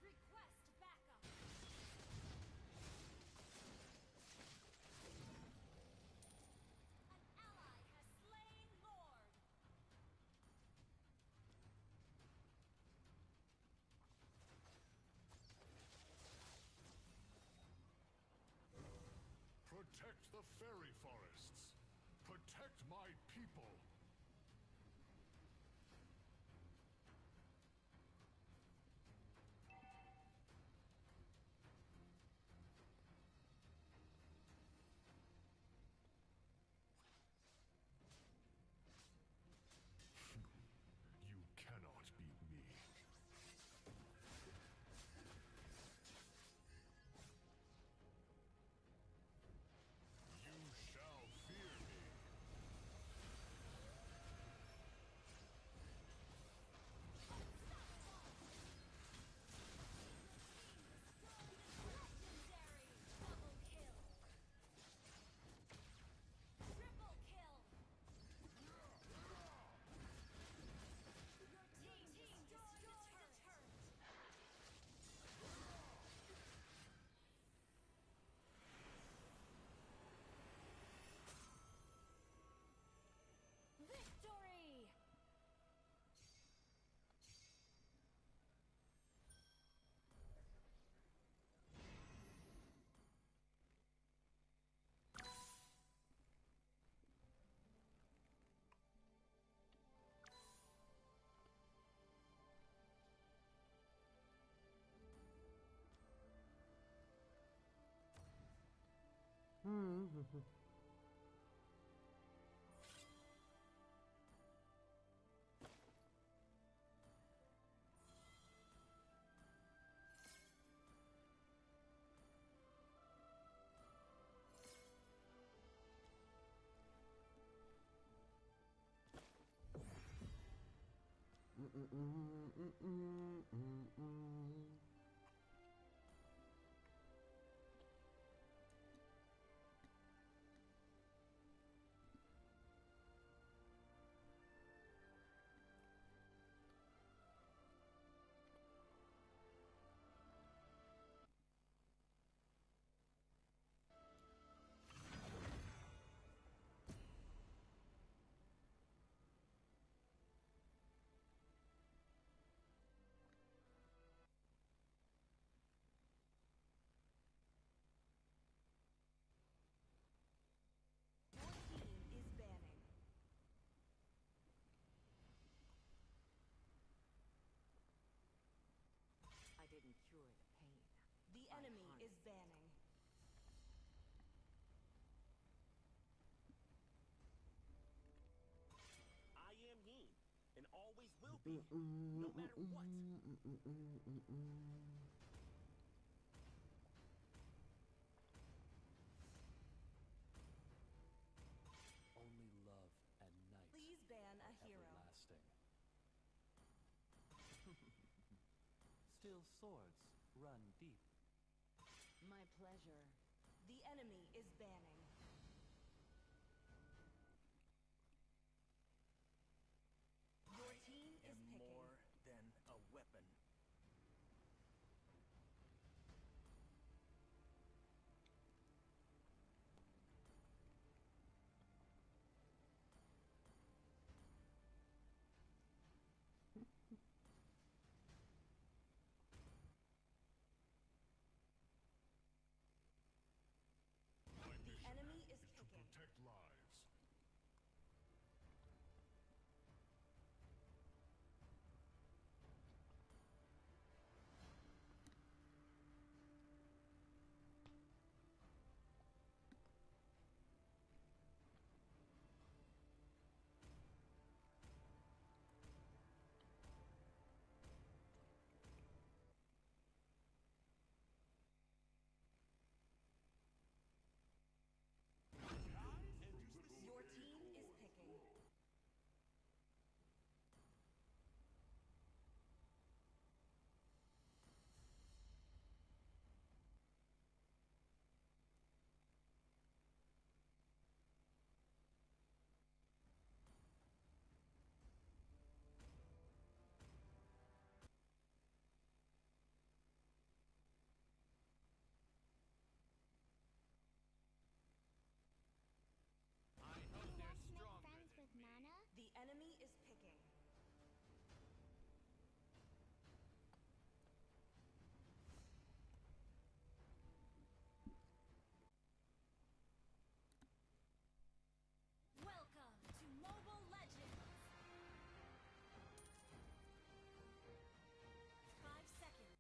Request backup. An ally has slain Lord. Protect the fairy forests. Protect my people. You cannot beat me. You shall fear me. Legendary. Double kill. Triple kill. Your team destroyed a turret. Victory! banning. I am Yin, and always will be, no matter what. Only love and night Please ban a hero. everlasting. Still swords run deep. My pleasure. The enemy is banning. Your team is And picking. more than a weapon. My mission enemy is to picking. protect lives. Your team is picking. I hope they're Let's make stronger friends than with me. Mana. The enemy is picking. Welcome to Mobile Legends. 5 seconds.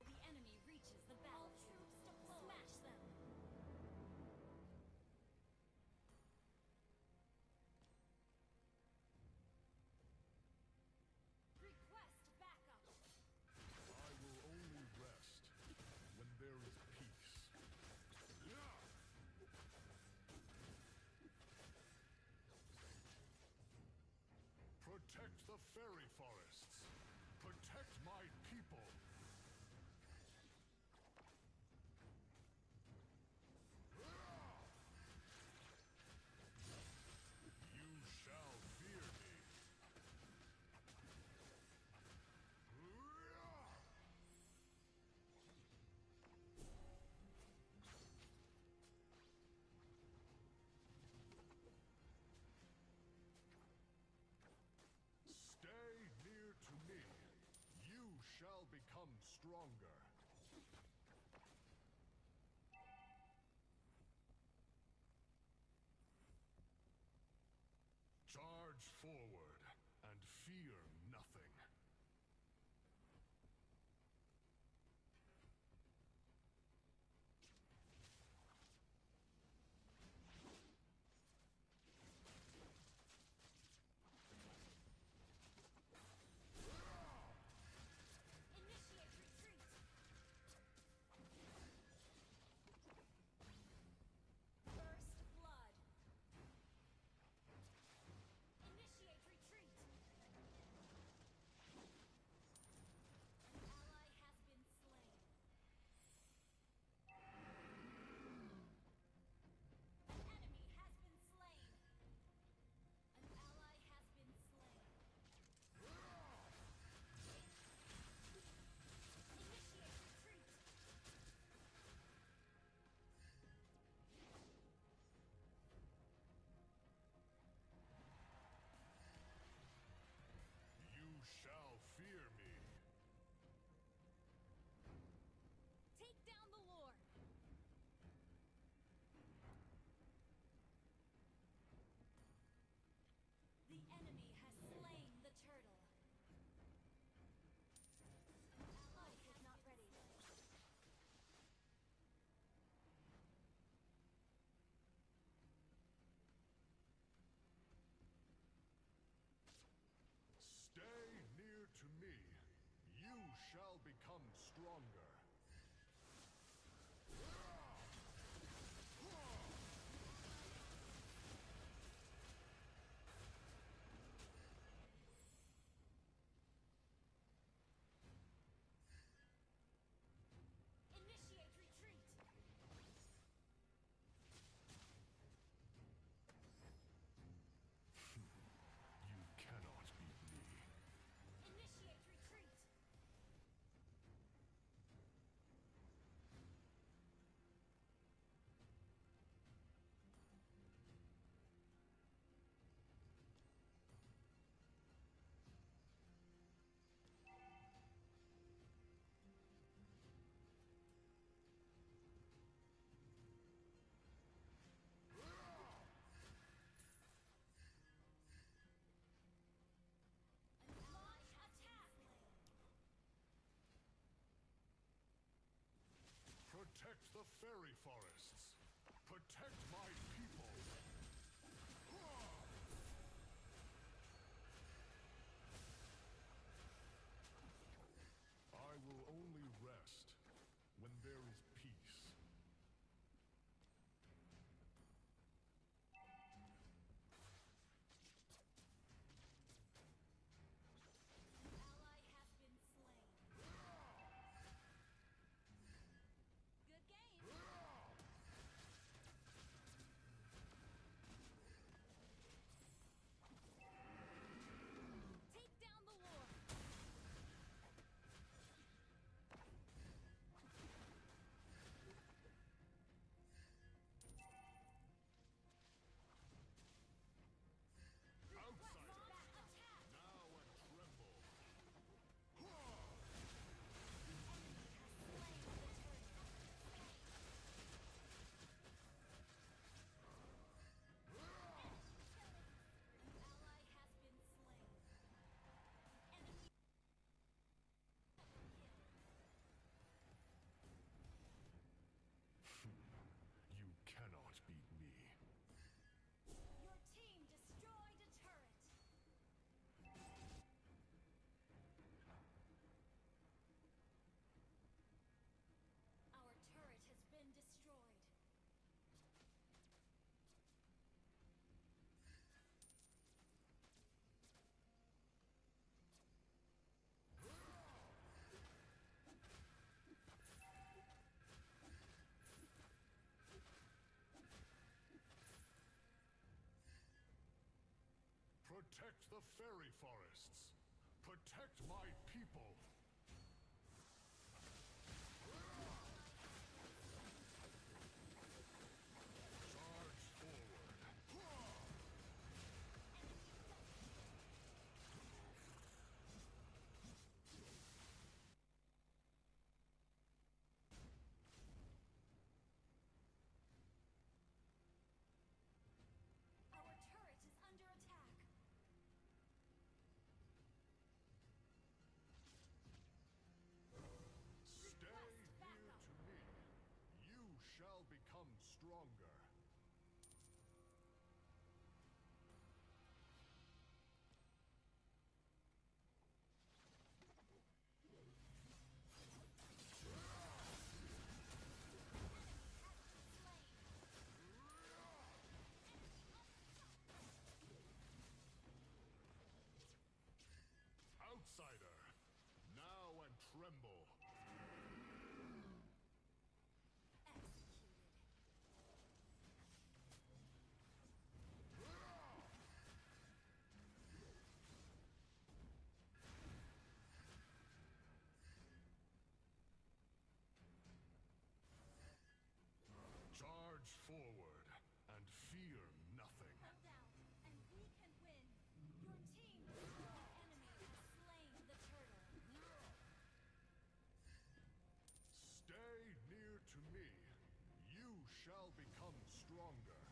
The enemy reaches the battlefield. Smash them. Request backup. I will only rest when there is peace. Yeah! Protect the fairy forests. Protect my people. You shall fear me. Stay near to me. You shall become stronger. Charge forward and fear nothing. Initiate retreat. First blood. Initiate retreat. shall become stronger. Initiate retreat. You cannot beat me. Initiate retreat. Launch attack. Protect the fairy forests. Protect my people. I will only rest when there is peace. Ally has been slain. Good game. Take down the lord. Outsider, Launch attack. now and tremble. Ally has been slain. Enemy You cannot beat me. Your team destroyed a turret. Our turret has been destroyed. Protect the fairy forests. Protect my people. Charge forward. Our turret is under attack. Stay near to me. You shall become stronger. Outsider, now and tremble. Executed. Charge forward and fear nothing. Hold down, and we can win. Your team destroyed enemy has slain the turtle. Stay near to me. You shall become stronger.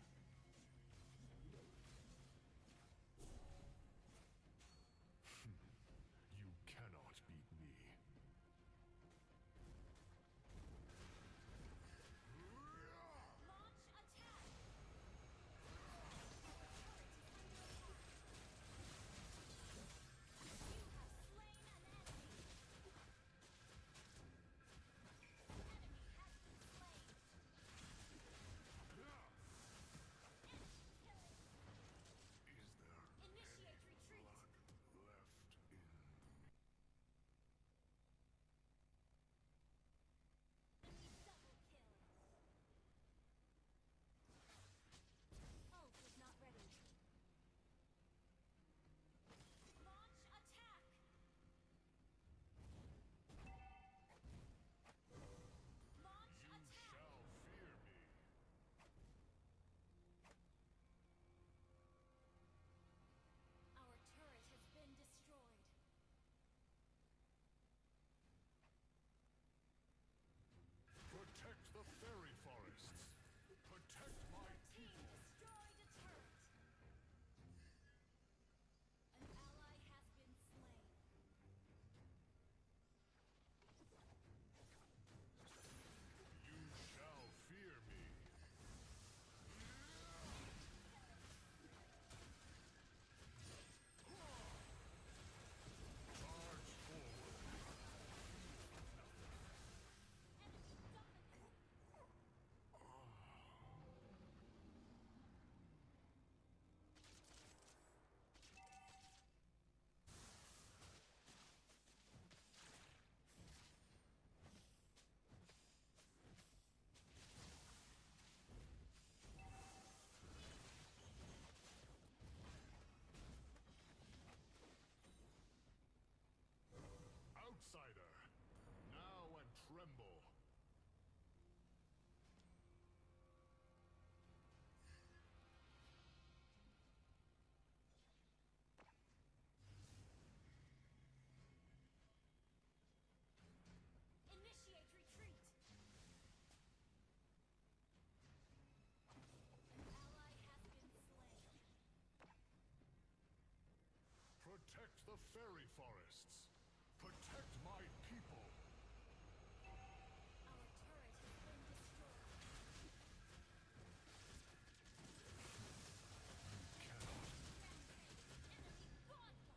You cannot beat me. Launch attack. You have slain an enemy. fairy forests. Protect my people. Our turret has been destroyed. Enemy godlike.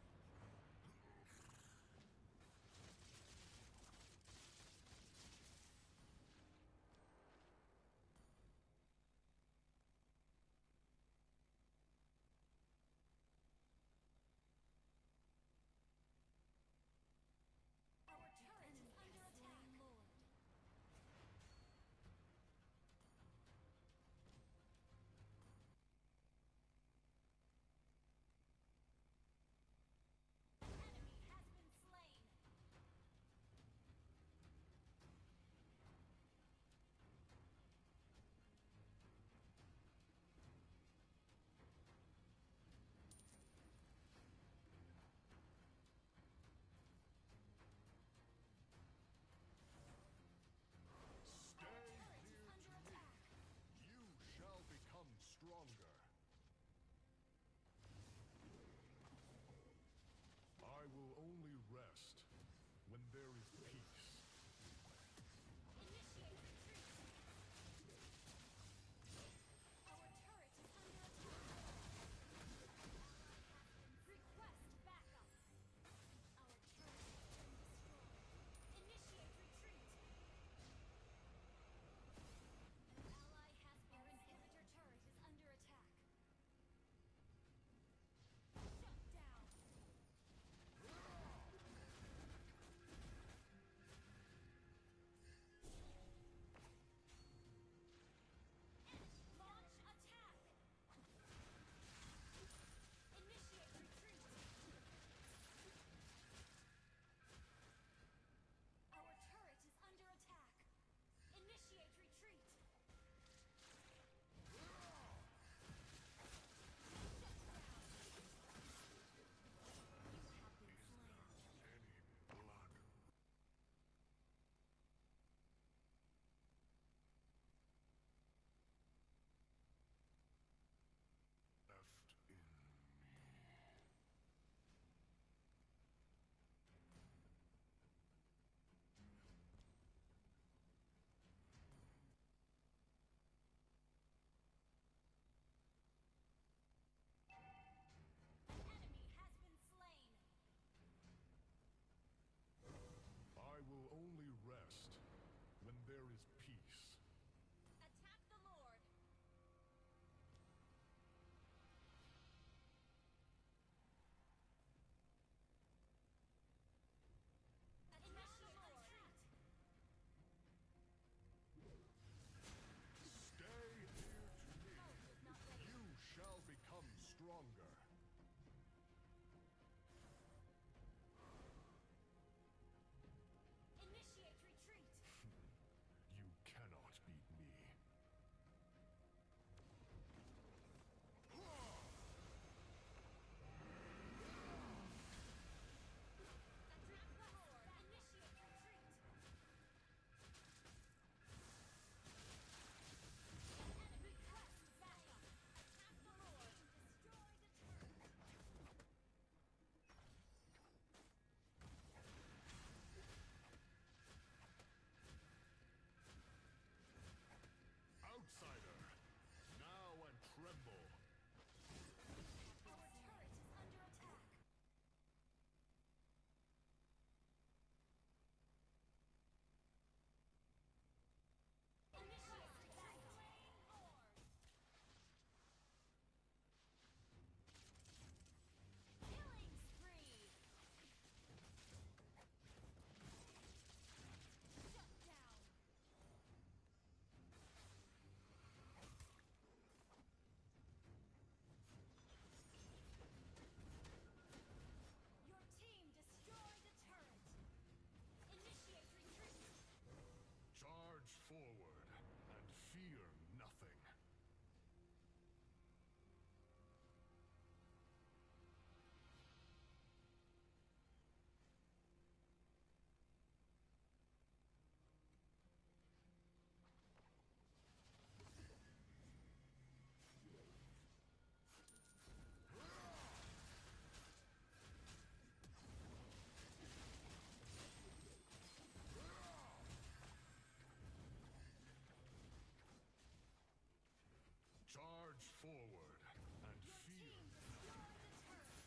forward and Your fear. team destroyed the turret.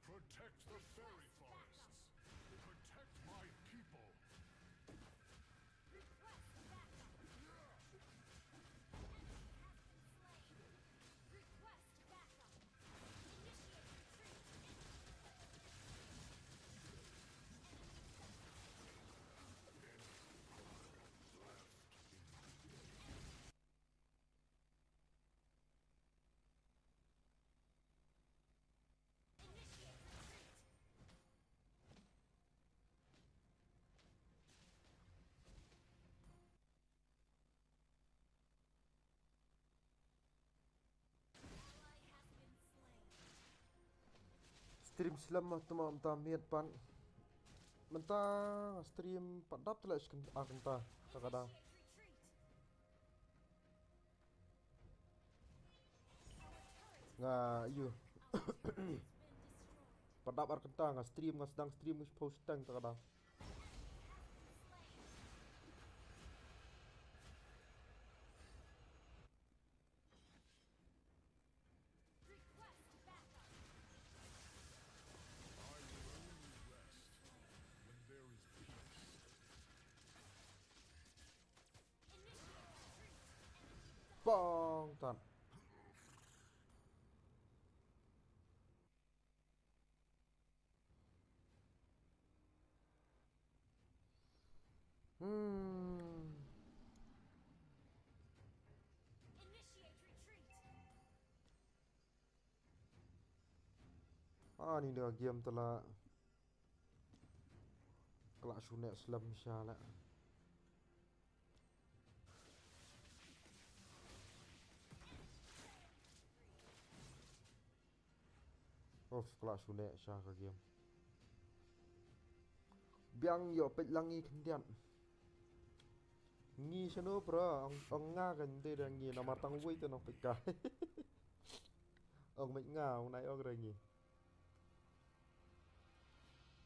Protect the fairy forests. Protect my people. Request backup. Enemy has been slain. Request backup. Initiate retreat. Initiate retreat. Ally has been slain. Stream slam mata miat pan. Mentang stream padap telah akan ta kadang. Initiate retreat. Nga you Our turret has been destroyed. padap akan ta nga stream nga sedang stream wis post tank kadang. Request backup. I will only rest when there is peace. Initiate retreat. Bang tan. Initiate retreat. Ni dia game telah kelak sunek slam insyaAllah. Kelak sunek syah ke game. Biang yo pet langi kendian. Ngi seno bro, ông nga kan de đang ngi na matang vui to no pet ka. Ông mệt nga ông này ông rồi ngi.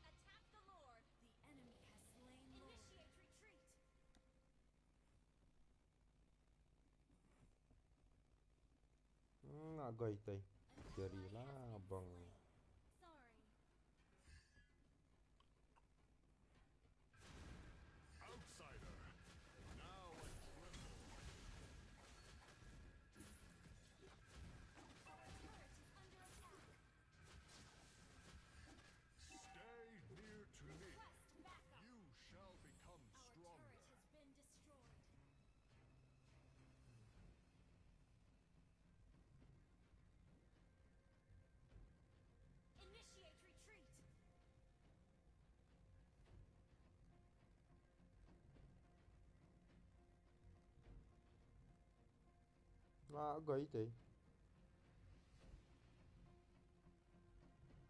Attack the Lord. The enemy has slain Lord. Initiate retreat. Agak itu. Jadilah bang. Sorry. Outsider, now and tremble. Our turret is under attack. Stay near to me. Request backup. You shall become Our stronger. turret has been destroyed. Initiate retreat. Agak itu.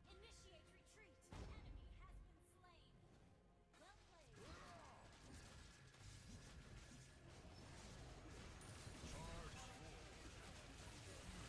Initiate retreat. Enemy has been slain. Well played. Charge forward. Request backup. Our base is under attack.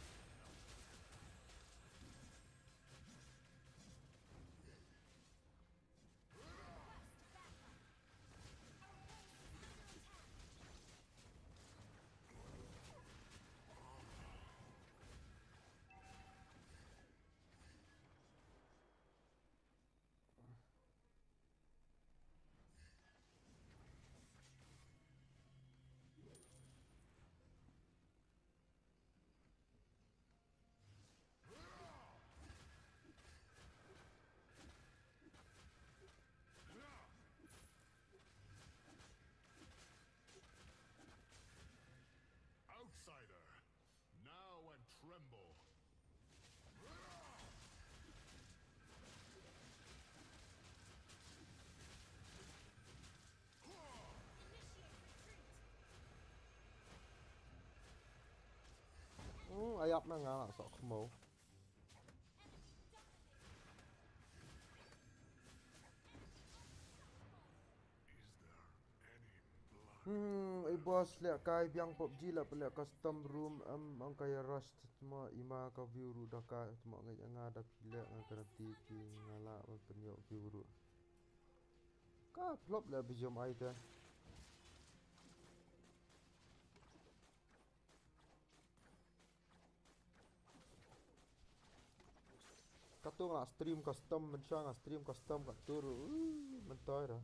Outsider, now and tremble. Initiate retreat. Ayap na nga nak sok mo. Enemy dominated. Is there any blood? Bos lihat kai biang PUBG lah pelak custom room ang kaya rush cuma ima ka view ru dah ka cuma ngai nga ada pilak nga garanti ki ngala penyok view ru. Ka flop lah bijom ai tu. Katung lah stream custom mencang stream custom kat tur. Mentoy dah.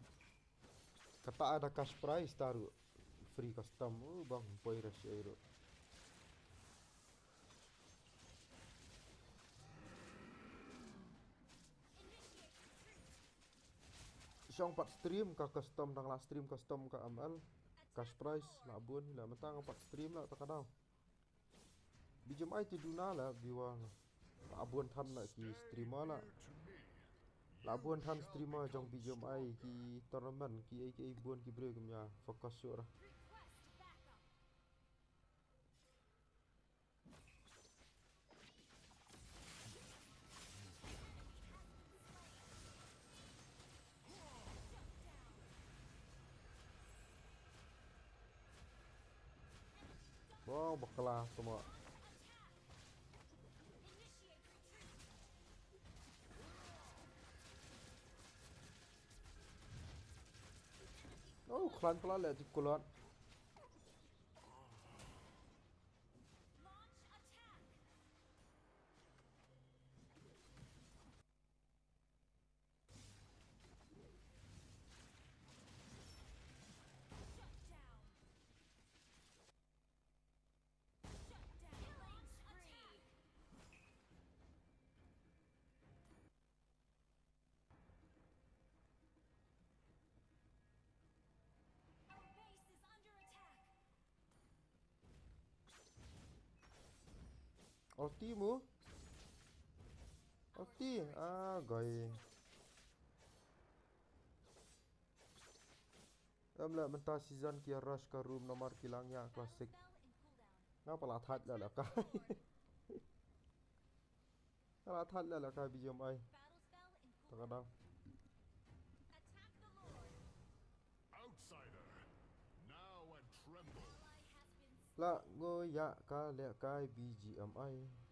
Kata ada cash prize taruh free custom. Bang poi rush air. Syong 4 stream ka custom dang lah stream custom ka ML cash prize lah bun lah mentang 4 stream lah tak kadang. Bijom ai tu duna lah biwang. Abun than lah ki streamer lah. Labun than streamer jong bijom ai ki tournament ki ai bun ki bre kumya fokus syur. Wow, bakla semua. Oh, klan pula le di kulot. Ulti mu? Ulti? Ah, gay. Amla mentah season kia rush ke room nomor kilangnya klasik. Ngapa lah that lah kai. Lah that lah kai bijom ai. Takadang. Outsider, now and tremble. La ngoya ka le kai BGMI.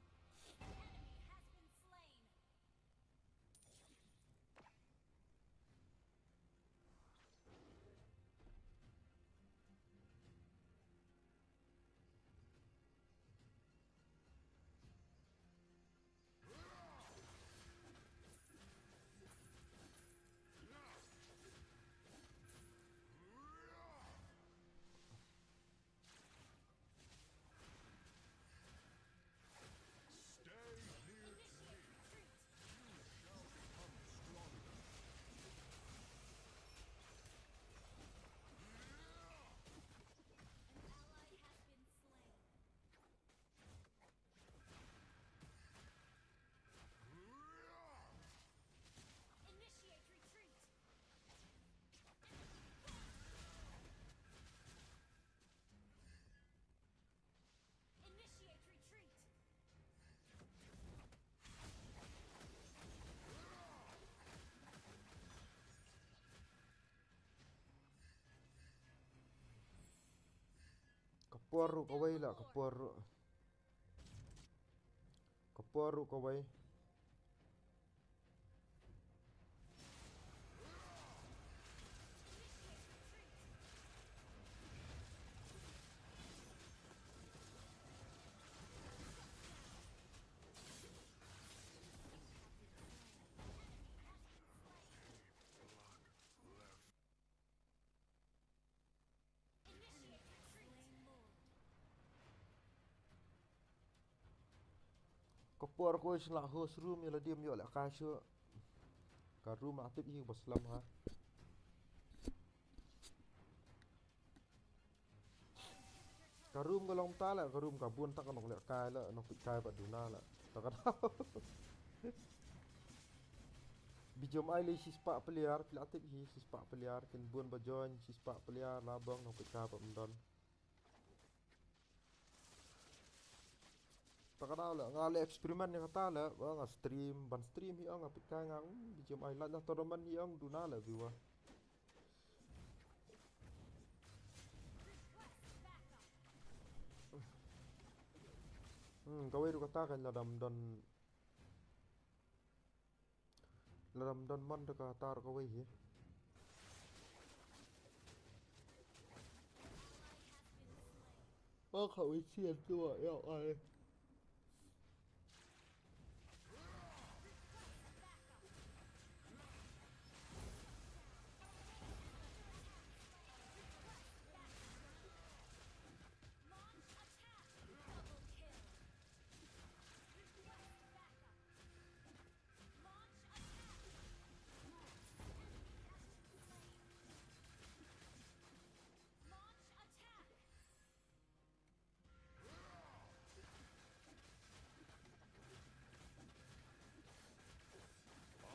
Kapuar kawai lah kapuar. Kapuar kawai. Kapuar ko isla host room ya diam yo la ka shu. Ka room aktif hi baslam ha. Ka room ko long ta la ka room ka bun tak nok le ka la nok pi kai ba duna la. Tak ada. Bijom ai le sispa player pil aktif hi sispa player ken bun ba join sispa player labang nok pi ka ba mdon. Takadaw la nga le eksperimen ni kata la nga stream ban stream hi ang apit kay nga bijom ay la tournament hi ang duna la viwa. Kawai ru kata kan la dam don man ka tar kawai hi. Ơ khẩu ý xiên tua eo ơi.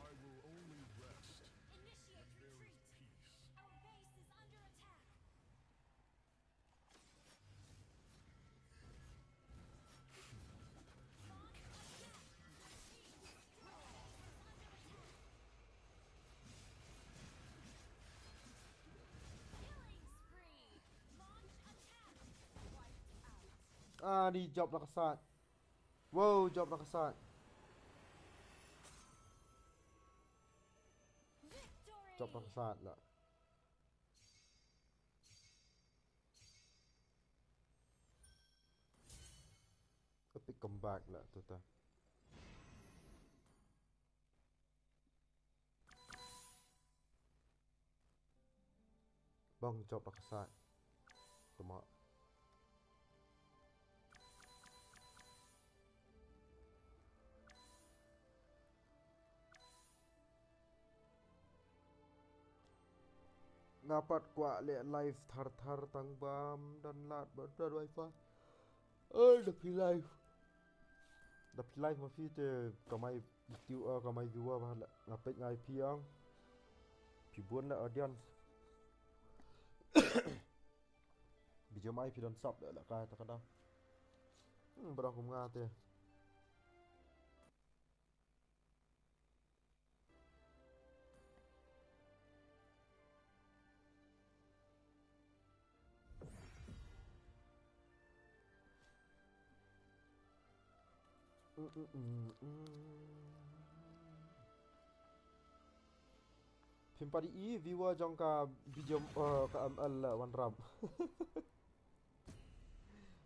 I will only rest Initiate when there is retreat. peace. Our base is under attack. Launch attack. Team destroy. Killing spree. Launch attack. Wiped out. À đi chọc là kasat. Wow, chọc là kasat. Chọc là Victory. kasat là. Epic comeback là tụi ta. Bong chọc là kasat. Tụi mọi. Ngapat kwa le live thar thar tang bam dan lat dan wifi. Ơi đập phi live. Đập phi live mà phi te kamai tiêu kamai viewer ba la ngapet ngai pi ang. Pi buôn là audience. Video mai phi don sub là kai ta kada. Bro kum nga te. Phim padi i viewer jong ka video ka ML wan ram.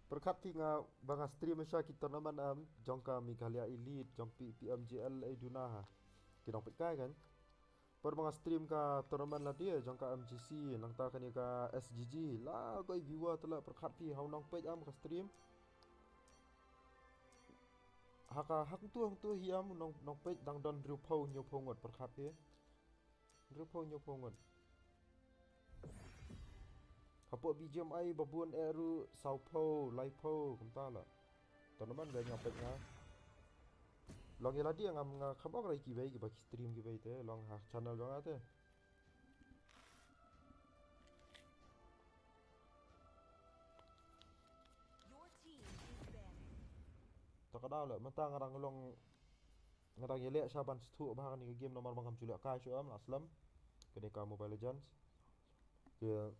Perkat nga banga stream sya kita naman jong ka Meghalaya Elite jong PMGL ay dunaha. Kinong pikai kan. Per mga stream ka tournament lah dia jong ka MGC nang ta kani ka SGG lah koi viewer tala perkat pi hau nong page am ka stream. Hak tu hiam nong page dang don driu pau nyo pau ngot perkat pi. Driu pau nyo pau ngot. Hapo BGMI babun eru Sao Paulo, Lai Paulo kumta la. Tournament ga nyapet nga. Long yala dia ngam nga khabak rai ki bai ki bak stream ki bai te long ha channel jong ate. Your team is banning. Takada la mata ngarang long ngarang yele saban stu ba kan game nomor bangam julak ka syu am aslam. Kene ka Mobile Legends. Ke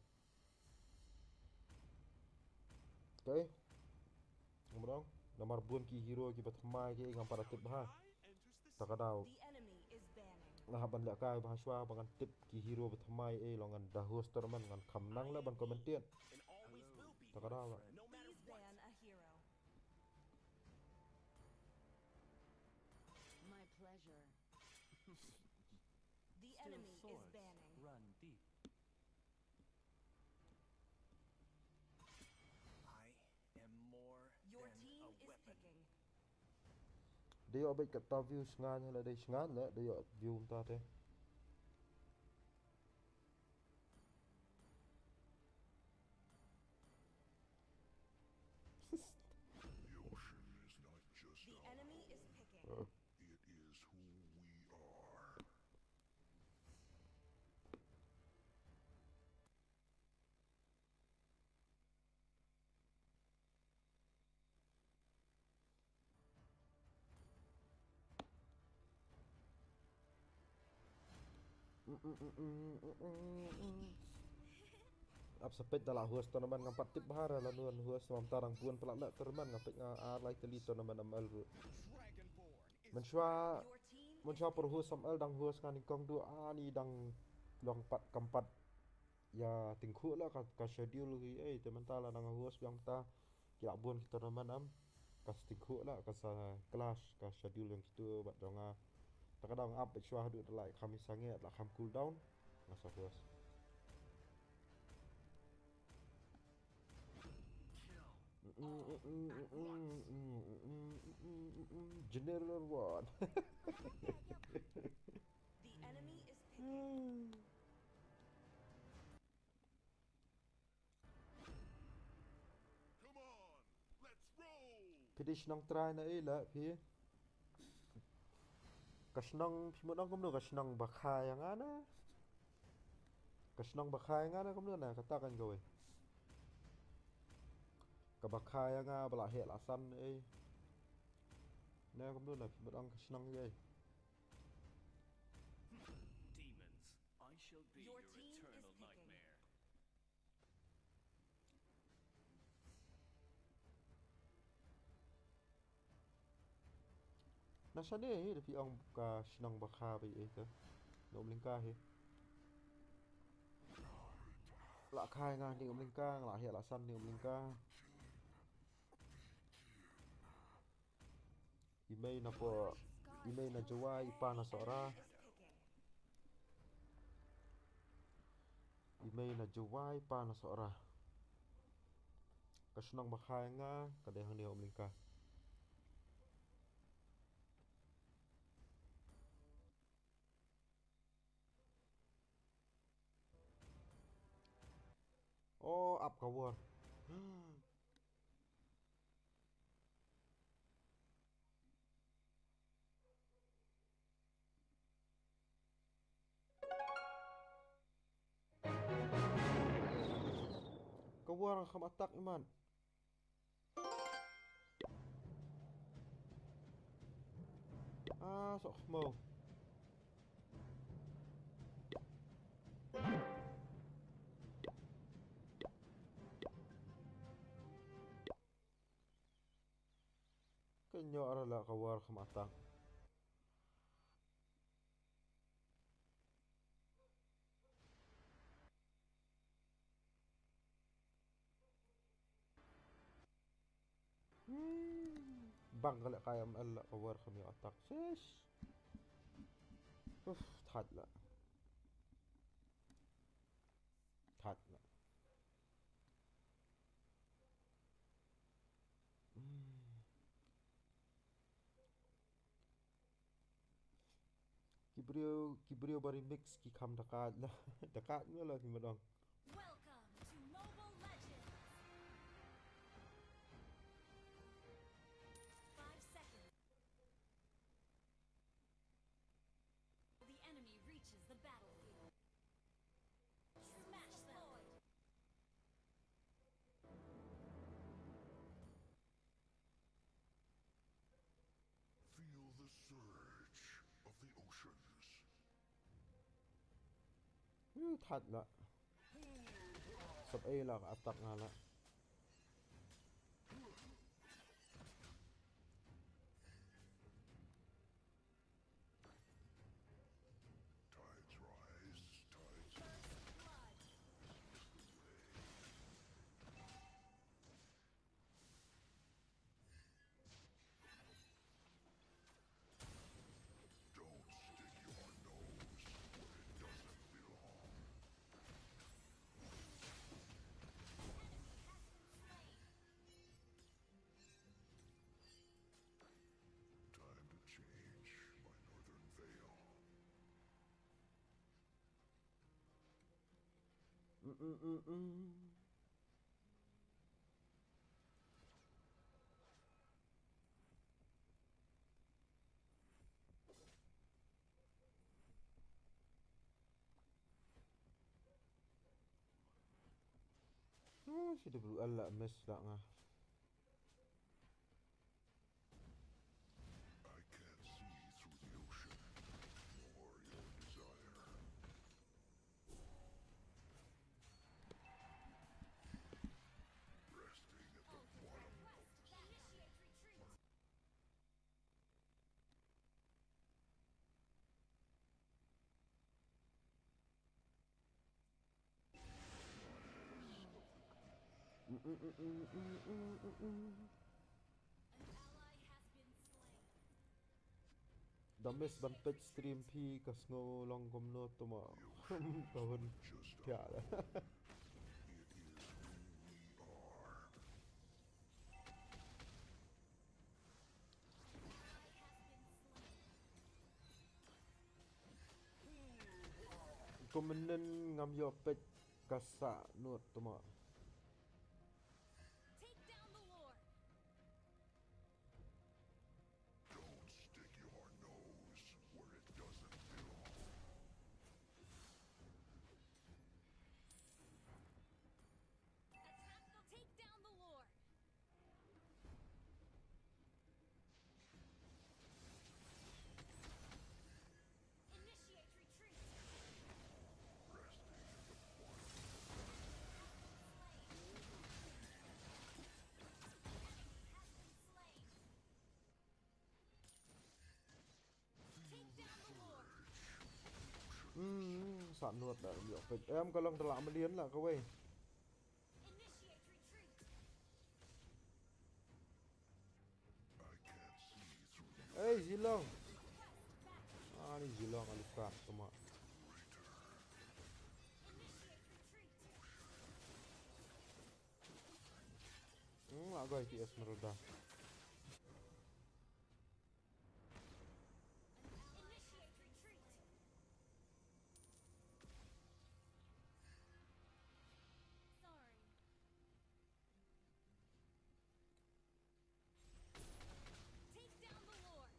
Okay. Ngomong nomor bun ki hero ki batmai ki ngam para tip ha. Takadao. The enemy is banning. Lah ban la ka ba shwa bangan tip ki hero batmai longan dah host tournament ngan kamnang la ban komentian. And always will be. Takada la. No matter Please what. ban a hero. My pleasure. The Still enemy is swords banning. run deep. I am more Your than team a is weapon. picking. Dia obet kat ta view sngan la dei sngan la dia view ta te. The ocean is not just The our enemy is picking. it is who we are. Ap sepet dalam host tournament ngam patip bahara lanuan host mam tarang puan pelak nak tournament ngapik nga like teli tournament amal ru. Menshwa Your team menshwa per host amal dang host kan kong du ni dang long pat kampat ya tingku lah ka schedule hi teman ta la dang host yang ta Kila buan kita naman am kas tingku lah kas kelas kas schedule yang kita bat dong kadang up extra du like kami sange lah kam cool down masa puas. General one. The enemy is picking. Come on, let's roll. Pedish nang try na ila pi. Kasnang simodang kumno kasnang bakhay yang ana. Kasnang bakhay nga na kumno na katakan gawe. Kabakhay nga bala he lasan eh. Na kumno na simodang kasnang gay. Demons, I shall be Your your team is eternal picking. nightmare. Nasa ni eh tapi ang kasnang bakha ba eh ka. Nom lingka he. La khai nga ni lingka la he lasan ni lingka. Imay na po imay na jawa ipa na sora. Is picking. Imay na jawa ipa na sora. Kasnang bakhay nga kadehang ni lingka. Oh, up kawan. Kawan kam attack iman. Ah, sok mo. Kanyo arala kawar kam attack. Bang kala kaya ala kawar kam yung attack. Sis. Uff, thật là. Thật là. Kibrio bari mix ki kam dekat lah. Dekat ni lah kimedong. Welcome to Mobile Legends! 5 seconds. The enemy reaches the battlefield. Smash them! Feel the surge of the oceans. Thật là. Sub A là attack nga la. Tides rise, tides Blood! don't stick your nose where it doesn't belong. Time to change my northern veil. Sudah perlu ala miss lah nga. I can't see through the ocean, nor your desire. Resting at the bottom of the sea. Initiate retreat! Damis ban pech stream phi ka snow long kom no tuma tahun kya la komenen ngam yo pech kasa no tuma Take down the Lord. Don't stick your nose where it doesn't belong. Attack the take down the Lord. Initiate retreat. Take down the Lord. sạn nuột đã yo pech em có lòng tala ma lian la ka wei Initiate retreat. I can't see through the hey zilong ni zilong aluka tuma Initiate retreat. agak ti esmeralda Initiate retreat. Sorry. Take down the Lord.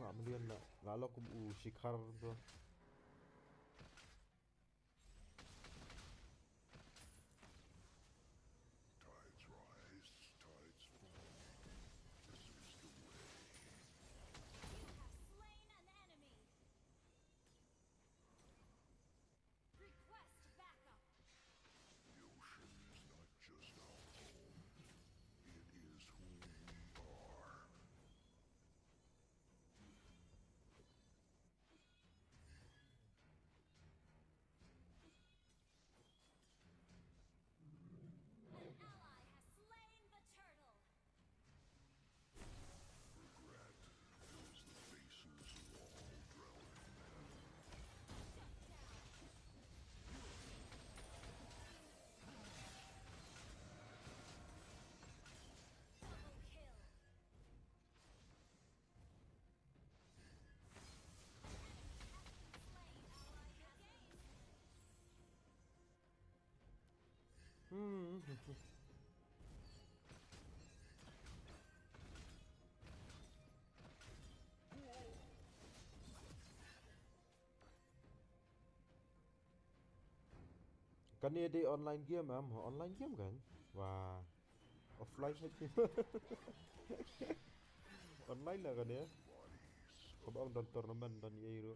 la ma lian la la lo kum u shikhar to tides rise, tides fall. This is the way. You have slain an enemy. Request backup. The ocean is not just our home. It is who we are. An ally has slain the turtle. Regret fills the faces of all drowning men. Shut down. Double kill. Enemy has been slain. Ally has gained. kan ni di online game am online game kan và offline hết chứ online là kan ya kung ang don tournament don yeiro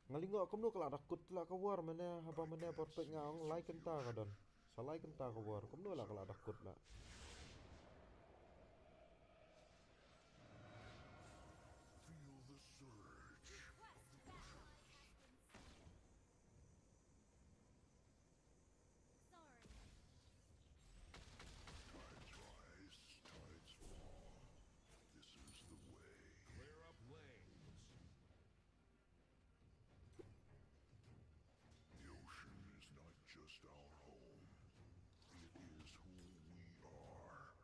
ngalingo kum no kala dakut la ka war mane haba mane perfect nga ang like kenta ka don sa like kenta ka war kum no la kala dakut la Feel the surge. Request backup. Sorry. Tides rise, tides fall. This is the way. Clear up lanes. The ocean is not just our home. It is who we are.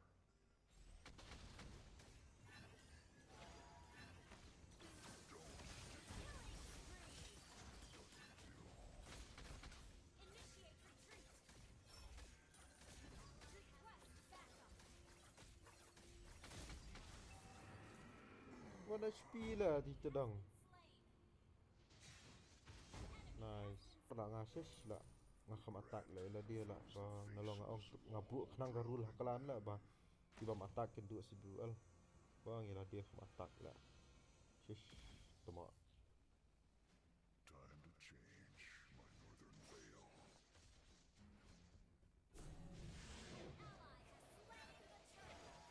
Initiate retreat. Request backup. 1 HP lah di cedang Slain. nice pernah ngases lah ngakam attack lah dia lah ka nolong ong ngabuk kenang garul hakalan lah ba tiba attack ken dua si dual bang ila dia attack lah shish tuma Time to change my northern veil. Ally has slain the turtle.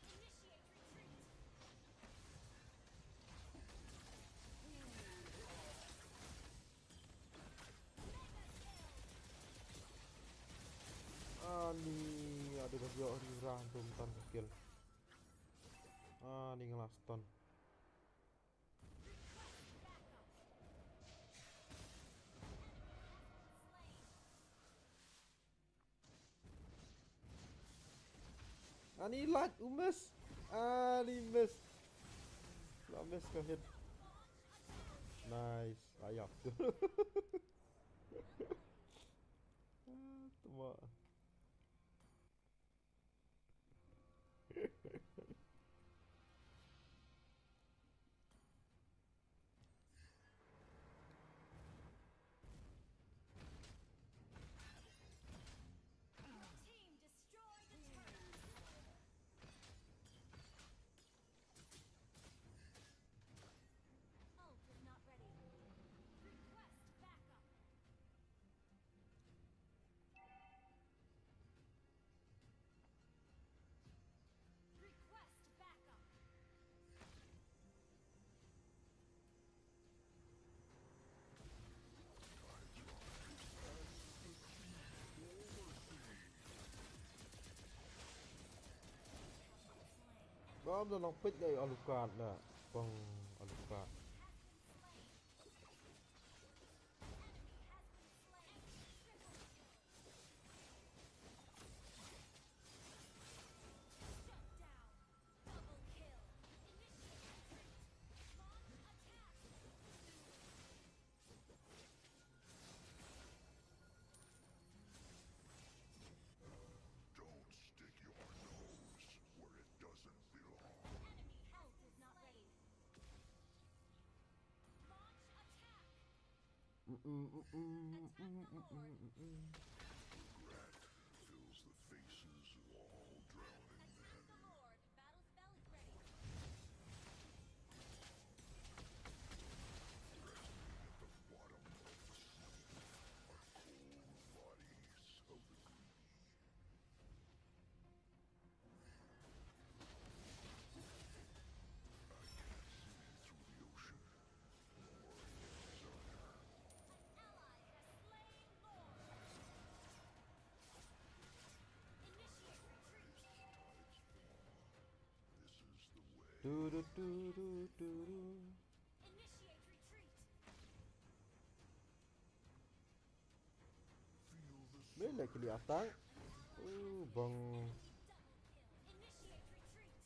Initiate retreat. Ani ada bagi orang tum tan skill. Ani ngelas ton. Ani lag umes. Ani miss. Lah miss ke hit. Nice. Ayak tu. Tuma. Your team destroyed a turret. Ult is not ready. Request backup. Request backup. Bom nó long pick đây Alucard nè. Bong Alucard. Don't stick your nose where it doesn't belong. Enemy health is not ready. Launch attack. Regret fills the faces of all drowning Attack men. the Lord. Battle spell is ready. At the bottom of the sea are cold bodies of the greedy. I can't see through the ocean, nor its desire. Ally has slain Lord. Initiate retreat. Tides fall. This is the way. Do do do do do do. Initiate retreat. Feel the Bila kelihatan. Bong. Double kill. Initiate retreat.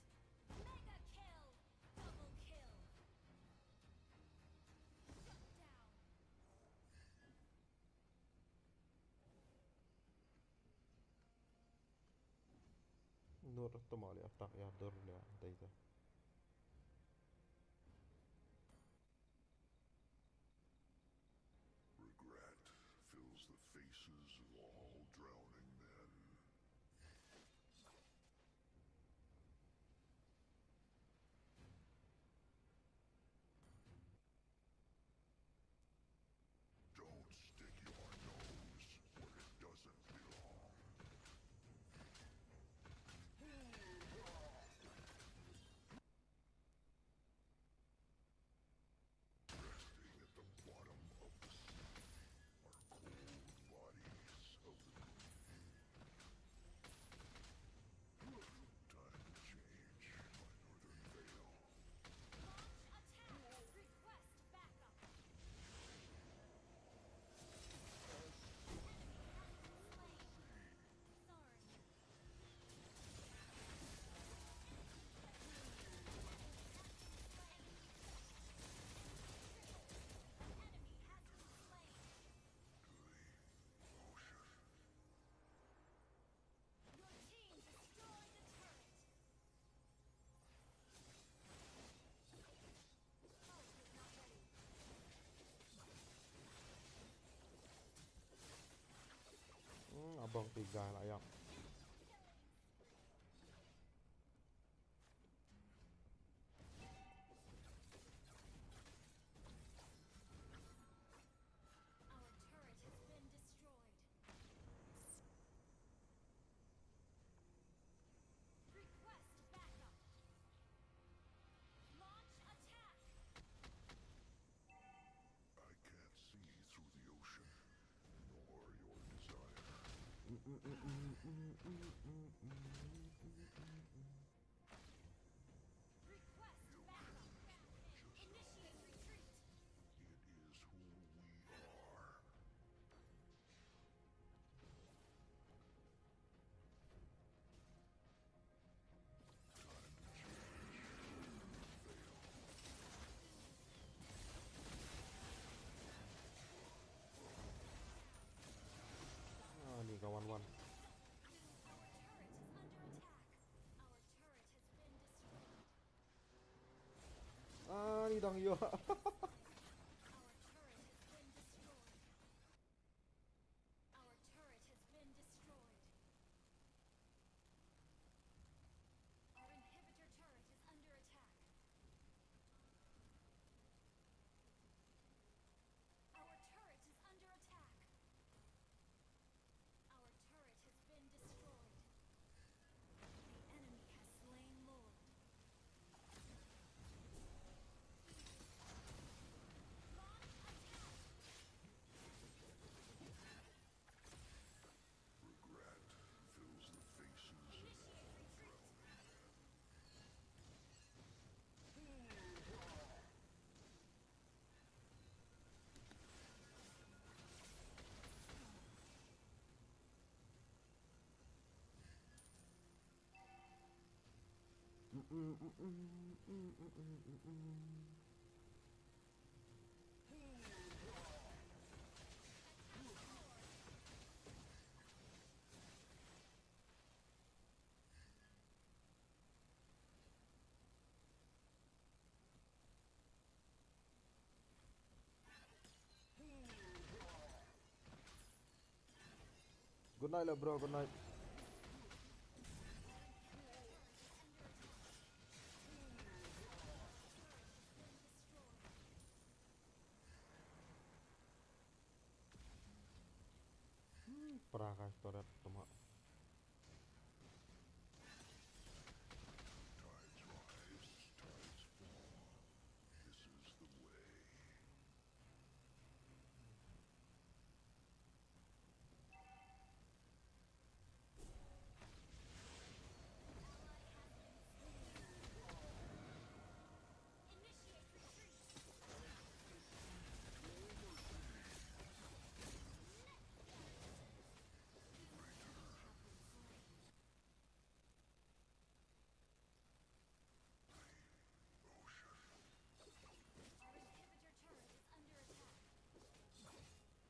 Mega kill. Double kill. Shut down. Nur tomali attack ya dur ya data. regret fills the faces of all drowning men. Don't stick your nose where it doesn't belong. Resting at the bottom of the sea are cold bodies of the greedy. Time to change my northern veil. Launch attack. Request backup. Sorry. Enemy has been slain. Your team destroyed a turret. Ult is not ready. Abang 3 lah yang. Our turret has been destroyed. Request backup. Initiate retreat. It is who we are. Ah, ni kawan wan. Our turret is under attack. Our turret has been destroyed. Ah, ni dang yo. Our turret has been destroyed. Our turret has been destroyed. Our inhibitor turret is under attack. Our turret is under attack. Our turret has been destroyed. The enemy has slain Lord. Launch attack. Regret fills the faces of Initiate retreat. Good night lah bro, good night. Prakas toret tama. tides rise, tides fall. This is the way. Initiate retreat. Our inhibitor turret is under attack. Shut down. Our inhibitor turret is under attack. Enemy double kill.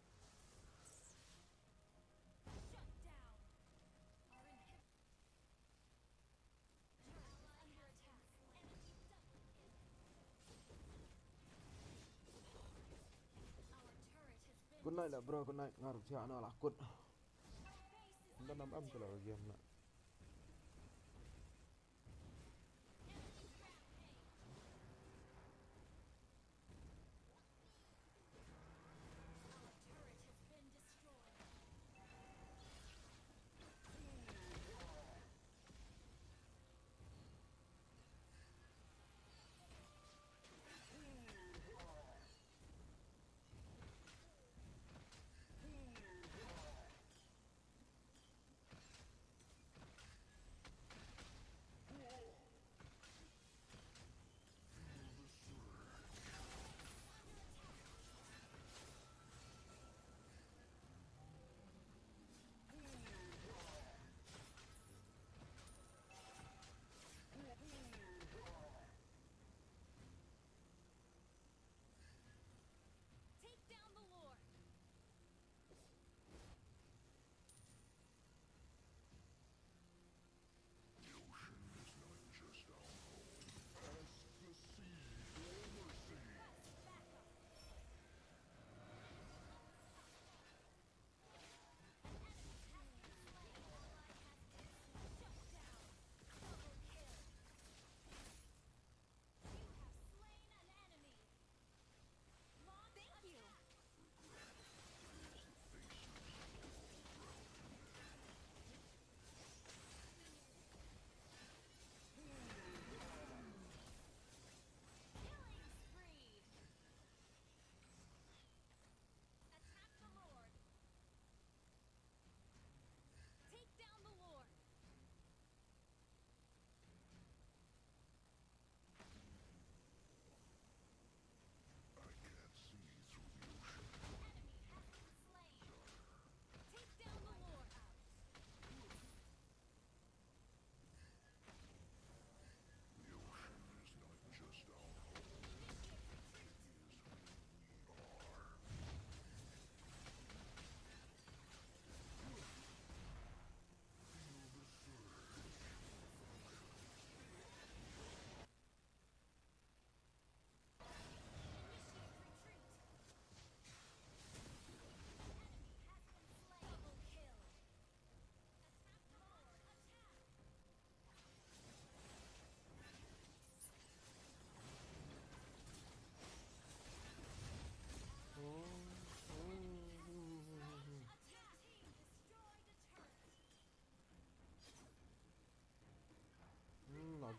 Our turret has been Good night lah bro, good night. Ngarep siya ano lakot. Our base is Anda 6 am under tu lah game nak. enemy rampage. Our turret has been destroyed.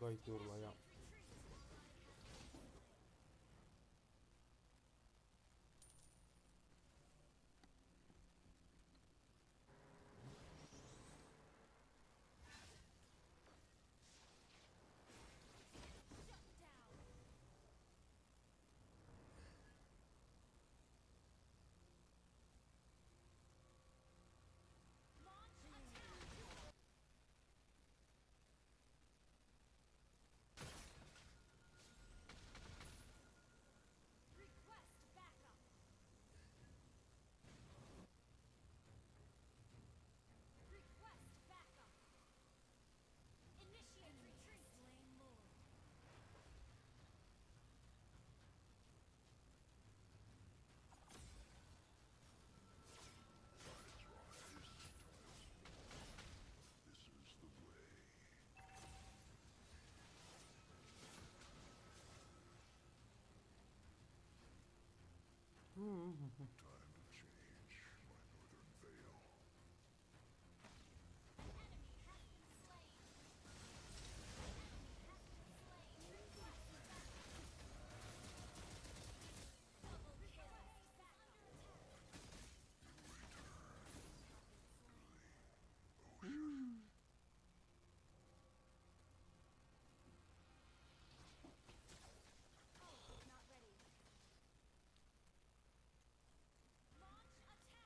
Guy turla, ja. Request backup. Request backup. Initiate retreat. Slain Lord. This is the way. Time to change my northern veil. Enemy has been slain. Enemy has been slain. Request backup. Double kill. Is under attack. Not ready. Launch attack.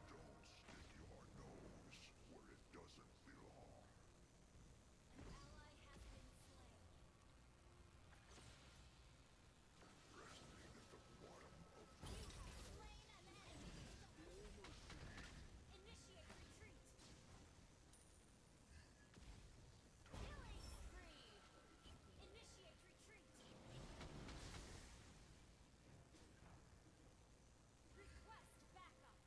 Don't stick your nose where it doesn't belong. Ally has been slain. Resting at the bottom of the You have slain an enemy. Initiate retreat. Killing spree. Initiate retreat. Request backup.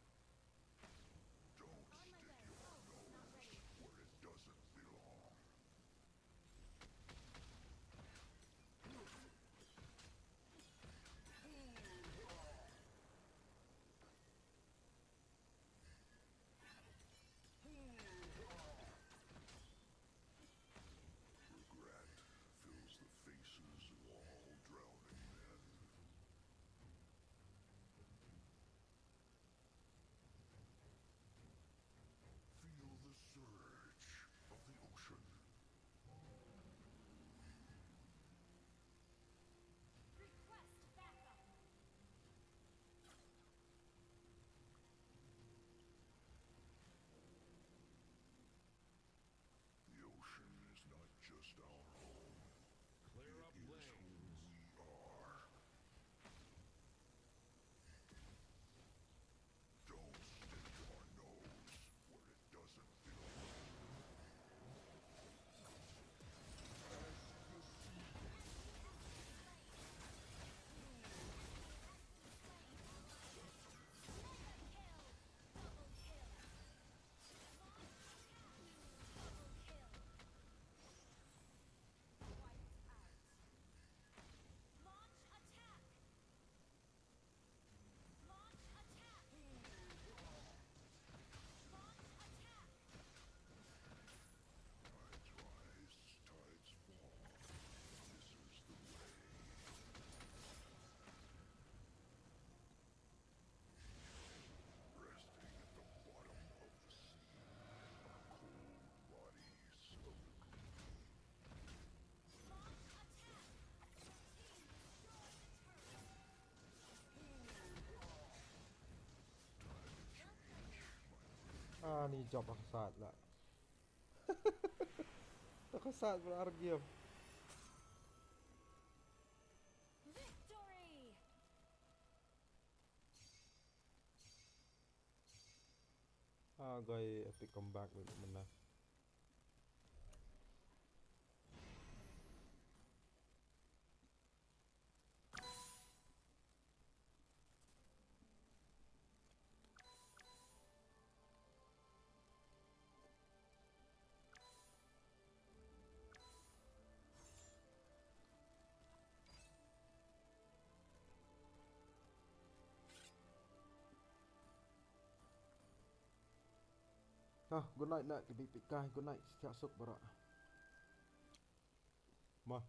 Don't On my stick way. your Not nose ready. where it doesn't belong. Regret fills the faces of all drowning men. Feel the surge of the ocean. Request backup. The ocean is not just our home. Clear up It is lanes. who we are. Don't stick your nose where it doesn't belong. Double kill. Launch attack. Double kill. Wiped out. Launch attack. Launch attack. Launch attack. Tides rise, tides fall. This is the way. Resting at the bottom of the sea are cold bodies of the greedy. Launch attack. Your team destroyed the turret.นี่จบอักษรละ อักษรberarti Victory. Guy epic comeback with mana. Good night nak, kita pikai. Good night, siap sok barak. Mah.